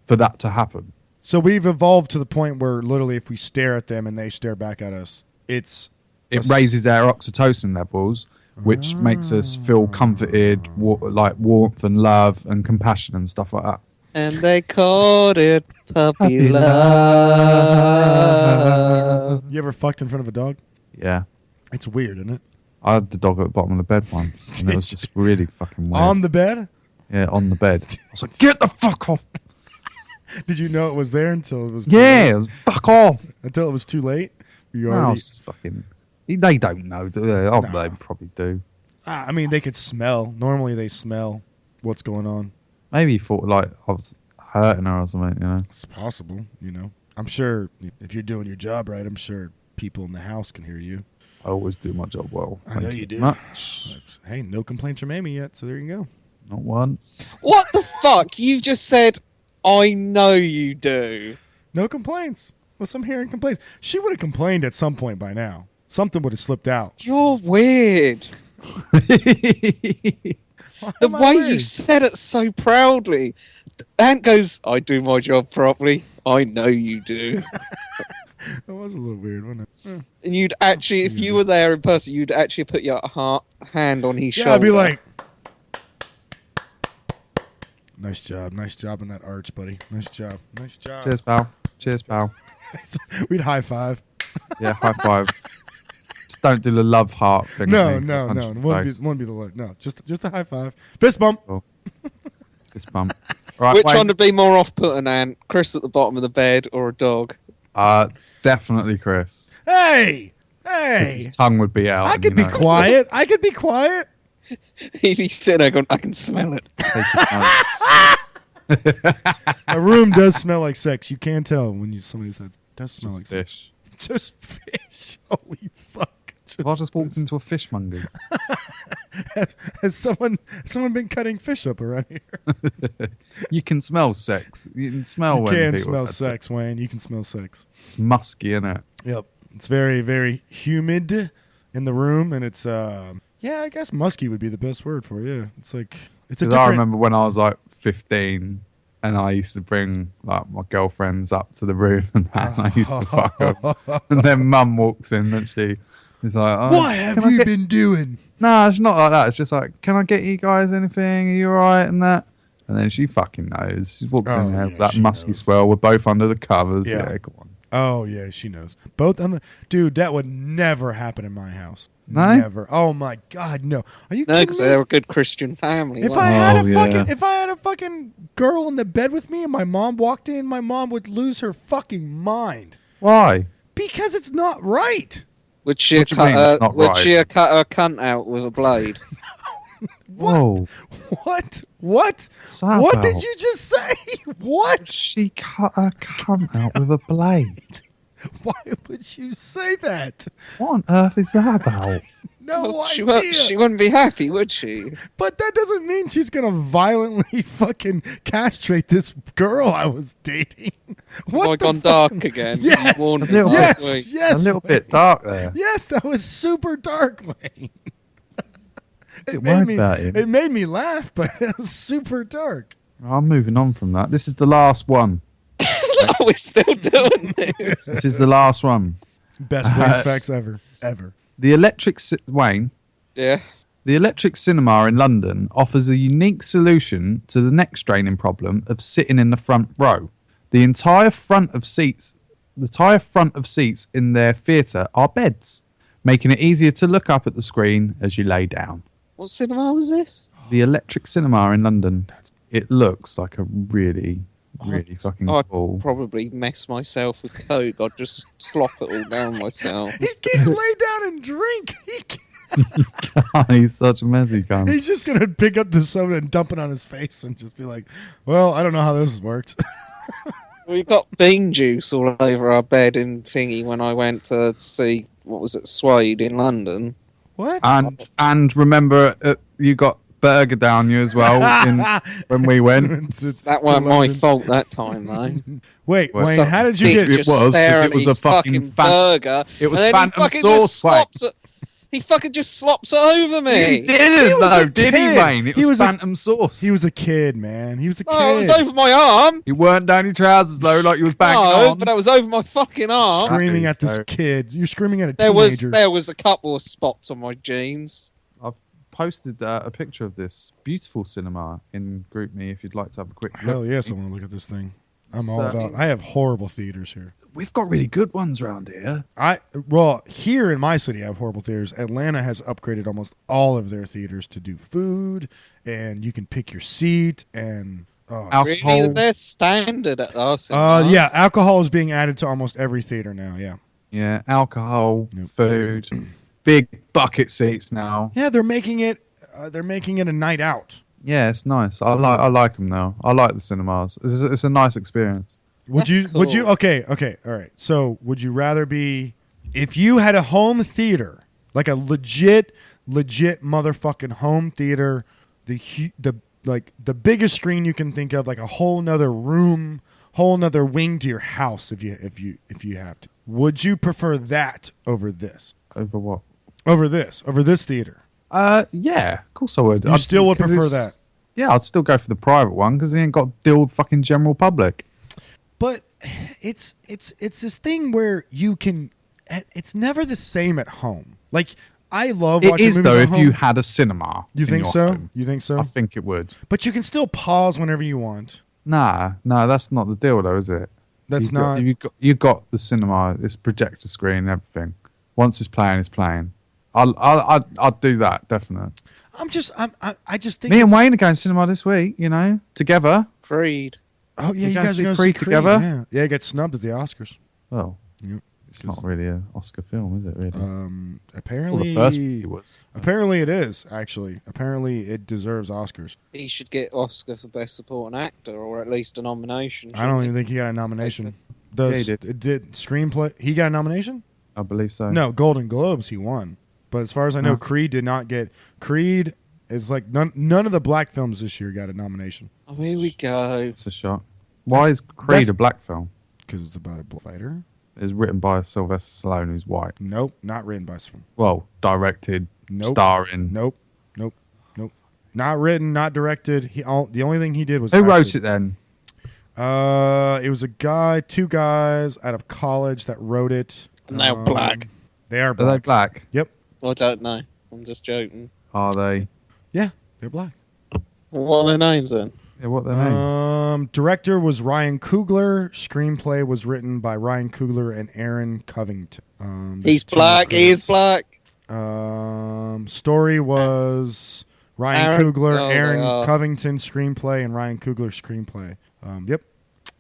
for that to happen. so we've evolved to the point where literally if we stare at them and they stare back at us, It Yes. raises our oxytocin levels, which makes us feel comforted, like warmth and love and compassion and stuff like that. And they called it puppy love. You ever fucked in front of a dog? Yeah. It's weird, isn't it? I had the dog at the bottom of the bed once, and it was just really fucking weird. On the bed? Yeah, on the bed. I was like, get the fuck off. Did you know it was there until it was Yeah, fuck off. until it was too late? You No, I already was just fucking. They don't know, do they? Oh, Nah. they probably do. I mean, they could smell. Normally, they smell what's going on. Maybe he thought like I was hurting her or something, you know? It's possible, I'm sure if you're doing your job right, I'm sure people in the house can hear you. I always do my job well. I know Thank you do. Much. Hey, no complaints from Amy yet, so there you go. Not one. What the fuck? You just said, I know you do. No complaints. Unless I'm hearing complaints. She would have complained at some point by now. Something would have slipped out. You're weird. The am I way you weird? said it so proudly. Ant goes, I do my job properly. I know you do. That was a little weird, wasn't it? And you'd actually, if you were there in person, you'd actually put your hand on his shoulder. Yeah, I'd be like, Nice job. Nice job on that arch, buddy. Nice job. Nice job. Cheers, pal. Cheers, pal. We'd high five. Yeah, high five. Just don't do the love heart thing. No, with me, 'cause no, I'll punch no. you in It the wouldn't face. be the look. No, just a high five. Fist bump. Fist bump. Right, Which Wayne. one would be more off-putting, Ant? Chris at the bottom of the bed or a dog? Definitely Chris. Hey, 'Cause hey. his tongue would be out. I and, could be you know, quiet. I could be quiet. He'd be sitting there going, I can smell it. take his notes. A room does smell like sex. You can tell when somebody says it does smell like Just sex. fish. Just fish. Holy fuck. Have I just walked into a fishmonger's? Has someone been cutting fish up around here? You can smell sex. You can smell You when can people smell have sex, Wayne. You can smell sex. It's musky, innit? Yep. It's very, very humid in the room, and it's yeah, I guess musky would be the best word for it. Yeah. It's like it's a Because I different. remember when I was like 15 and I used to bring like my girlfriends up to the room and that, and I used to fuck them. And then mum walks in and she is like, oh, What have you been doing? No, it's not like that. It's just like, can I get you guys anything? Are you alright? And that. And then she fucking knows. She walks Oh, in there, yeah, that she musky knows. swell. We're both under the covers. Yeah. Yeah, come on. Oh yeah, she knows. Both on the dude. That would never happen in my house. No? Never. Oh my god, no. Are you No, kidding because me? they're a good Christian family. If weren't I they? had Oh, yeah. if I had a fucking girl in the bed with me and my mom walked in, my mom would lose her fucking mind Why? because it's not right. Would she What do you mean it's not would right? she have cut her cunt out with a blade? Whoa. What? What? Savo. What did you just say? What? She cut her cunt out with a blade. Why would you say that? What on earth is that about? No Well, idea. she wouldn't be happy, would she? But that doesn't mean she's gonna violently fucking castrate this girl I was dating. What Have I the gone fuck? dark again? Yes. You warned A me little last Yes, week. yes. a little Wayne. bit dark there. Yes, that was super dark, Wayne. Bit worried about him. It made me laugh, but it was super dark. I'm moving on from that. This is the last one. Oh, we're still doing this. This is the last one. Best Wayne's facts ever. The Wayne. Yeah. The Electric Cinema in London offers a unique solution to the neck straining problem of sitting in the front row. The entire front of seats in their theatre are beds, making it easier to look up at the screen as you lay down. What cinema was this? The Electric Cinema in London. It looks like a really fucking I'd cool. probably mess myself with Coke. I'd just slop it all down myself. He can't lay down and drink. He can't. He's such a messy cunt. He's just gonna pick up the soda and dump it on his face and just be like, "Well, I don't know how this works." We got bean juice all over our bed in thingy when I went to see, what was it, Suede in London. What? And remember, you got burger down you as well when we went. It's That weren't my London. fault that time, though. Wait, Well, Wayne, Some how did you dick get? It just was, 'cause staring it was at a his fucking burger. it was and then phantom he fucking sauce, just slops it. He fucking just slops it over me. He didn't, was though, a did he, kid. Wayne? It He was was a- phantom sauce. He was a kid, man. He was a kid. Oh, it was over my arm. You weren't down your trousers, though, like you was banging No, on. but I was over my fucking arm. Screaming Exactly, at this so- kid. You're screaming at a There teenager. was a couple of spots on my jeans. I've posted a picture of this beautiful cinema in GroupMe if you'd like to have a quick look. Hell yes, I want to look at this thing. I'm all So- about. I have horrible theaters here. We've got really good ones around here. Well, here in my city, I have horrible theaters. Atlanta has upgraded almost all of their theaters to do food, and you can pick your seat. And Alcohol. Really, they're standard at us. in yeah, alcohol is being added to almost every theater now. Yeah, Yeah, alcohol, Yep. food, big bucket seats now. yeah, they're making it. They're making it a night out. Yeah, it's nice. I like them now. I like the cinemas. It's a nice experience. Would That's you? Would you? cool. Okay. All right. So, would you rather be if you had a home theater, like a legit motherfucking home theater, the biggest screen you can think of, like a whole nother room, whole nother wing to your house, if you have to. Would you prefer that over this? Over what? Over this theater? Yeah, of course I would. You still would 'cause prefer it's- that? Yeah, I'd still go for the private one because they ain't got to deal with fucking general public. But it's this thing where you can. It's never the same at home. Like I love It watching is movies though at if home. you had a cinema. You in think your so? home. You think so? I think it would. But you can still pause whenever you want. Nah, no, that's not the deal though, is it? That's You've not. you got the cinema, this projector screen, and everything. Once it's playing, it's playing. I'd do that definitely. I just think Me and it's- Wayne are going to cinema this week. You know, together. Creed. Oh yeah, We're you going guys to are going see to see Creed Creed together? Yeah, yeah, it gets snubbed at the Oscars. Well, Yep. it's not really an Oscar film, is it? Really? Well, Apparently, the first movie was. apparently it is actually. Apparently, it deserves Oscars. He should get Oscar for Best Supporting Actor, or at least a nomination. I don't even think he got a nomination. Yeah, he Did screenplay? He got a nomination? I believe so. No, Golden Globes he won. But as far as I know, Huh. Creed did not get. Creed is like none of the black films this year got a nomination Oh, here we go. it's a shot. Why is Creed a black film? because it's about a black fighter. It's written by Sylvester Stallone, who's white. Nope, not written by some. Well, directed, Nope. starring. Nope, nope, nope. Not written, not directed. The only thing he did was Who wrote acted. it then? It was two guys out of college that wrote it. And they're black. They are Are they black. black? Yep. I don't know. I'm just joking. Are they? Yeah, they're black. What are their names then? Yeah, what are their names? Director was Ryan Coogler. Screenplay was written by Ryan Coogler and Aaron Covington. He's there's two black. credits. He's black. Story was Ryan Aaron- Coogler, oh, Aaron they are. Covington screenplay, and Ryan Coogler screenplay. Yep.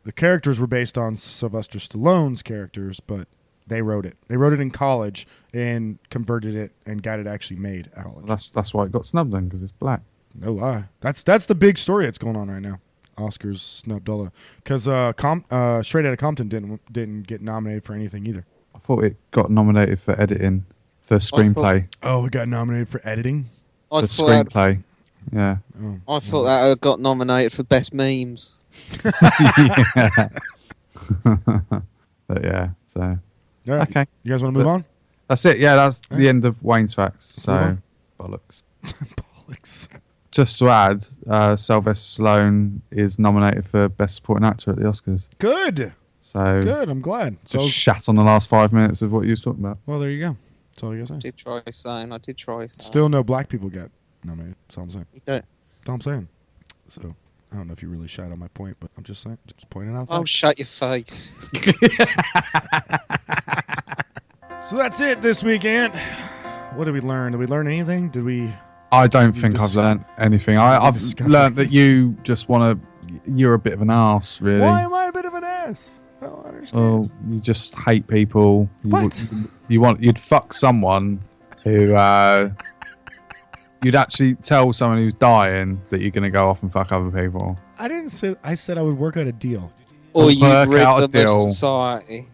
The characters were based on Sylvester Stallone's characters, but they wrote it. They wrote it in college and converted it and got it actually made at college. That's why it got snubbed then, because it's black. No lie. That's the big story that's going on right now. Oscars snubbed all the because Straight Outta Compton didn't get nominated for anything either. I thought it got nominated for editing, for screenplay, Oh, it got nominated for editing. I for thought that, screenplay. Yeah. Oh, I thought that got nominated for Best Memes. Yeah. But yeah, so All right. okay, You guys want to move on? that's it. Yeah, that's Right. the end of Wayne's facts. move So on. bollocks. Bollocks. Just to add, Sylvester Stallone is nominated for Best Supporting Actor at the Oscars. Good. So Good. I'm glad. So, just shat on the last 5 minutes of what you was talking about. well, there you go. That's all you gotta I say. did try saying. I did try saying. Still, no black people got nominated. That's all I'm saying. You don't- That's all I'm saying. So, I don't know if you really shot on my point, but I'm just saying, just pointing out. Oh, facts. shut your face. So that's it this weekend. What did we learn? Did we learn anything? Did we? I don't think Dis- I've learned anything. I've discovered- learned that you just want to. You're a bit of an arse, really. Why am I a bit of an ass? I don't understand. Oh, you just hate people. What? You'd fuck someone who you'd actually tell someone who's dying that you're going to go off and fuck other people. I didn't say. I said I would work out a deal. Or you Work rid out a them of deal. society.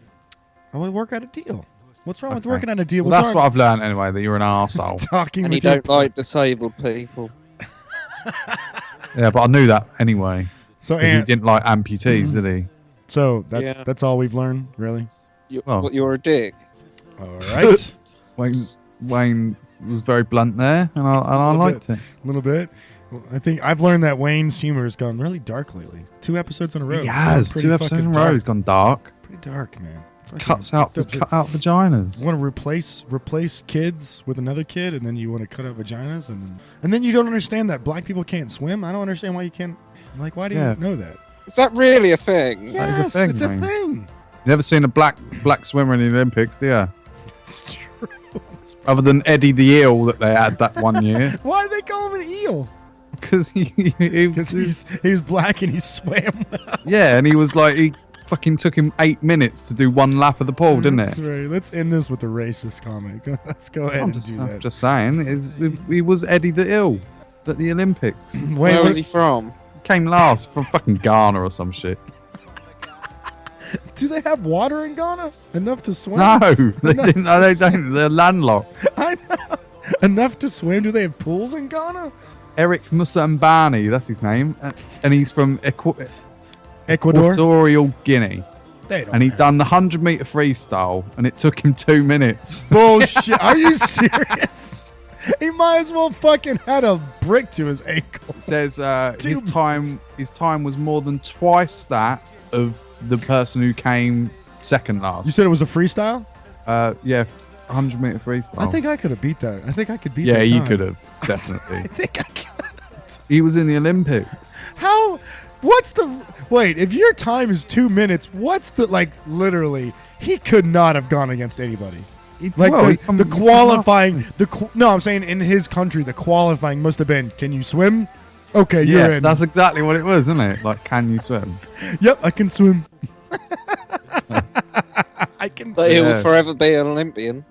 I would work out a deal. What's wrong with Okay. working out a deal? Well, What's that's wrong- what I've learned anyway. That you're an arsehole. talking And you with your- don't like disabled people. Yeah, but I knew that anyway So, because he Ant, didn't like amputees, did he? so Yeah. that's all we've learned, really. Well. You're a dick. All right, Wayne was very blunt there, and I little liked bit. it. a little bit. Well, I think I've learned that Wayne's humor has gone really dark lately. 2 episodes in a row. He It's has gone 2 pretty episodes in a fucking row. dark. He's gone dark. Pretty dark, man. Cut out vaginas. You want to replace kids with another kid, and then you want to cut out vaginas, and then you don't understand that black people can't swim. I don't understand why you can't. Like, why do Yeah. you know that? Is that really a thing? That is a Yes, thing, it's a man. thing. Never seen a black swimmer in the Olympics, do you? It's true. Other than Eddie the Eel that they had that one year, Why do they call him an eel? because Because he was black and he swam well. yeah, and he was like he fucking took him 8 minutes to do one lap of the pool, didn't That's it? right. Let's end this with a racist comment. Let's go ahead I'm and do that. just saying, he was Eddie the Eel at the Olympics. Wait, Where what- was he from? Came last from fucking Ghana or some shit. do they have water in Ghana? Enough to swim? No, they didn't. No, they don't. They're landlocked. I know. Enough to swim? Do they have pools in Ghana? Eric Musa Mbani, that's his name, and he's from Ecuador? Equatorial Guinea. They don't And he have- done the 100-meter freestyle, and it took him 2 minutes. Bullshit. Are you serious? He might as well fucking had a brick to his ankle. It says his 2 time was more than twice that of the person who came second You last. said it was a freestyle? Yeah, 100-meter freestyle. I think I could have beat that. I think I could beat Yeah, that you time. could have definitely. I think I could. He was in the Olympics. How? What's the wait? If your time is 2 minutes, what's the like? Literally, he could not have gone against anybody. Like Well, the qualifying. No, I'm saying in his country, the qualifying must have been. Can you swim? Okay, you're Yeah, in. that's exactly what it was, isn't it? Like, can you swim? Yep, I can swim. I can. But swim. he will Yeah. forever be an Olympian.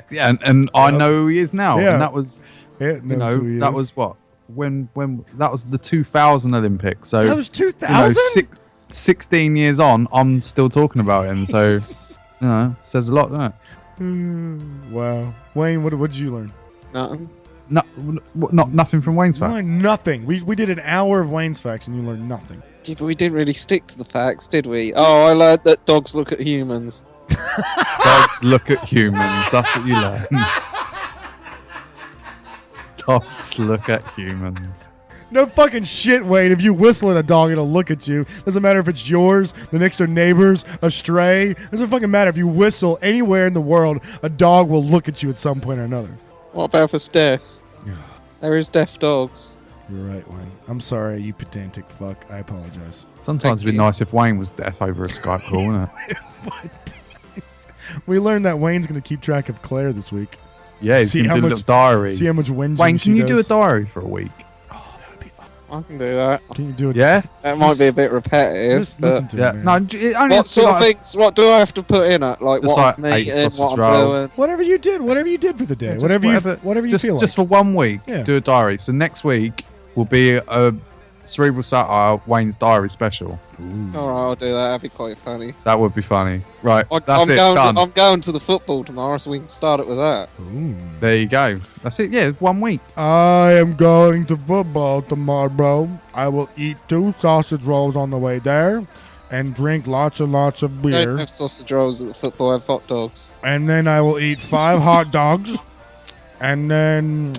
Yeah, and I know who he is now. Yeah. And that was, Yeah, you know, that was what when that was the 2000 Olympics. So that was you know, 2000. 16 years on, I'm still talking about him. So you know, says a lot, doesn't it? Wow, Wayne, what did you learn? Nothing. No, not nothing from Wayne's You facts. learned nothing. We did an hour of Wayne's facts, and you learned nothing. Yeah, but we didn't really stick to the facts, did we? Oh, I learned that dogs look at humans. Dogs look at humans. That's what you learn. Dogs look at humans. No fucking shit, Wayne. If you whistle at a dog, it'll look at you. Doesn't matter if it's yours, the next door neighbor's, a stray. Doesn't fucking matter if you whistle anywhere in the world. A dog will look at you at some point or another. What about if it's deaf? There is deaf dogs. You're right, Wayne. I'm sorry, you pedantic fuck. I apologize. Sometimes Thank it'd be you. nice if Wayne was deaf over a Skype call, wouldn't it? We learned that Wayne's gonna keep track of Claire this week. Yeah, he's See going how to do a much- little diary. See how much whinging Wayne, she can you do a does. diary for a week? I can do that. Can you do it? Yeah? That might be a bit repetitive. Listen to Yeah. me, No, man. it only What has to be sort of like- things? What do I have to put in it? Like Just what I'm like eight eating, sausage what I'm roll. doing. Whatever you did for the day. just whatever you just, feel like. just for 1 week, Yeah. do a diary. So next week will be a Cerebral Satire Wayne's Diary special. All right, I'll do that. That'd be quite funny. That would be funny. Right, I'm that's it, going. done. I'm going to the football tomorrow, so we can start it with that. Ooh. There you go. That's it, yeah, 1 week. I am going to football tomorrow. I will eat 2 sausage rolls on the way there and drink lots and lots of Don't beer. have sausage rolls at the football. Have hot dogs. And then I will eat 5 hot dogs. And then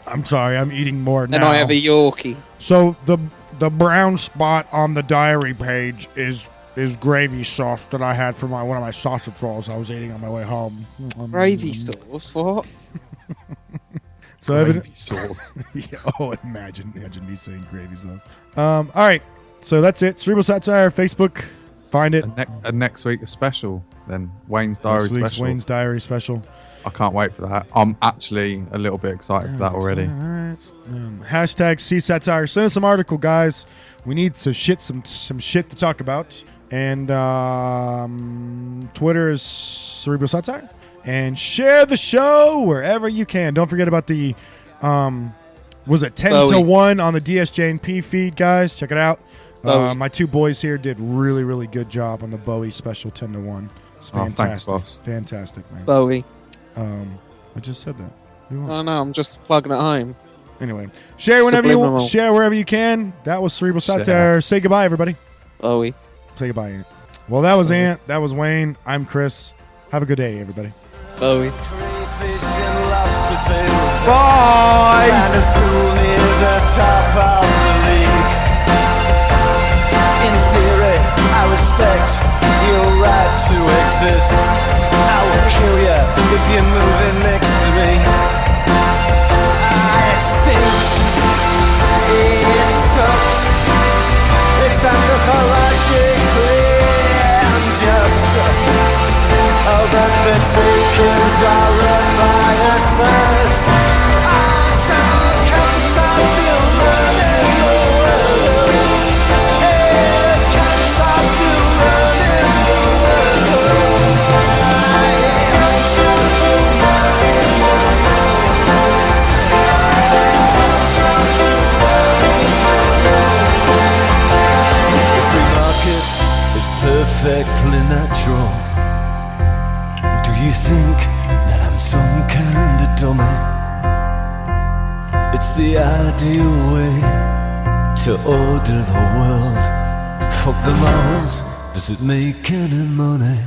I'm sorry, I'm eating more Then now. I have a Yorkie. So the brown spot on the diary page is gravy sauce that I had for one of my sausage rolls I was eating on my way home. Gravy sauce. What? So Gravy sauce. yeah, oh, imagine me saying gravy sauce. All right, so that's it. Cerebral Satire, Facebook, find it. And next week, a special, then. Wayne's Diary Next week's special. Wayne's Diary special. I can't wait for that. I'm actually a little bit excited for that already. All right. Hashtag CSatire. Send us some article, guys. We need some shit to talk about. And Twitter is Cerebral Satire. And share the show wherever you can. Don't forget about the was it 10 to Bowie. 1 on the DSJNP feed, guys. Check it out. Bowie. My 2 boys here did really, really good job on the Bowie special 10 to 1. It's Oh, fantastic. thanks, boss. Fantastic, man. Bowie. I just said that. You want- Oh no, I'm just plugging it home. Anyway, share whenever you Subliminal. share wherever you can. That was Cerebral Share. Satire. Say goodbye, everybody. Bowie. Say goodbye, Ant. Well, that was Ant. That was Wayne. I'm Chris. Have a good day, everybody. Bowie. Crayfish and lobster tails. Bye! Find a school near the top of the league. In theory, I respect your right to exist. I will kill you if you're moving next to me. It stinks. It sucks. It's anthropologically unjust. Oh, but the takers are run by a third. So comes I'm still running the world. Comes I'm still running the world. I'm still running the world. I'm still running the world. The free market is perfectly natural. Do you think that I'm some kind of dummy? It's the ideal way to order the world. Fuck the morals, does it make any money?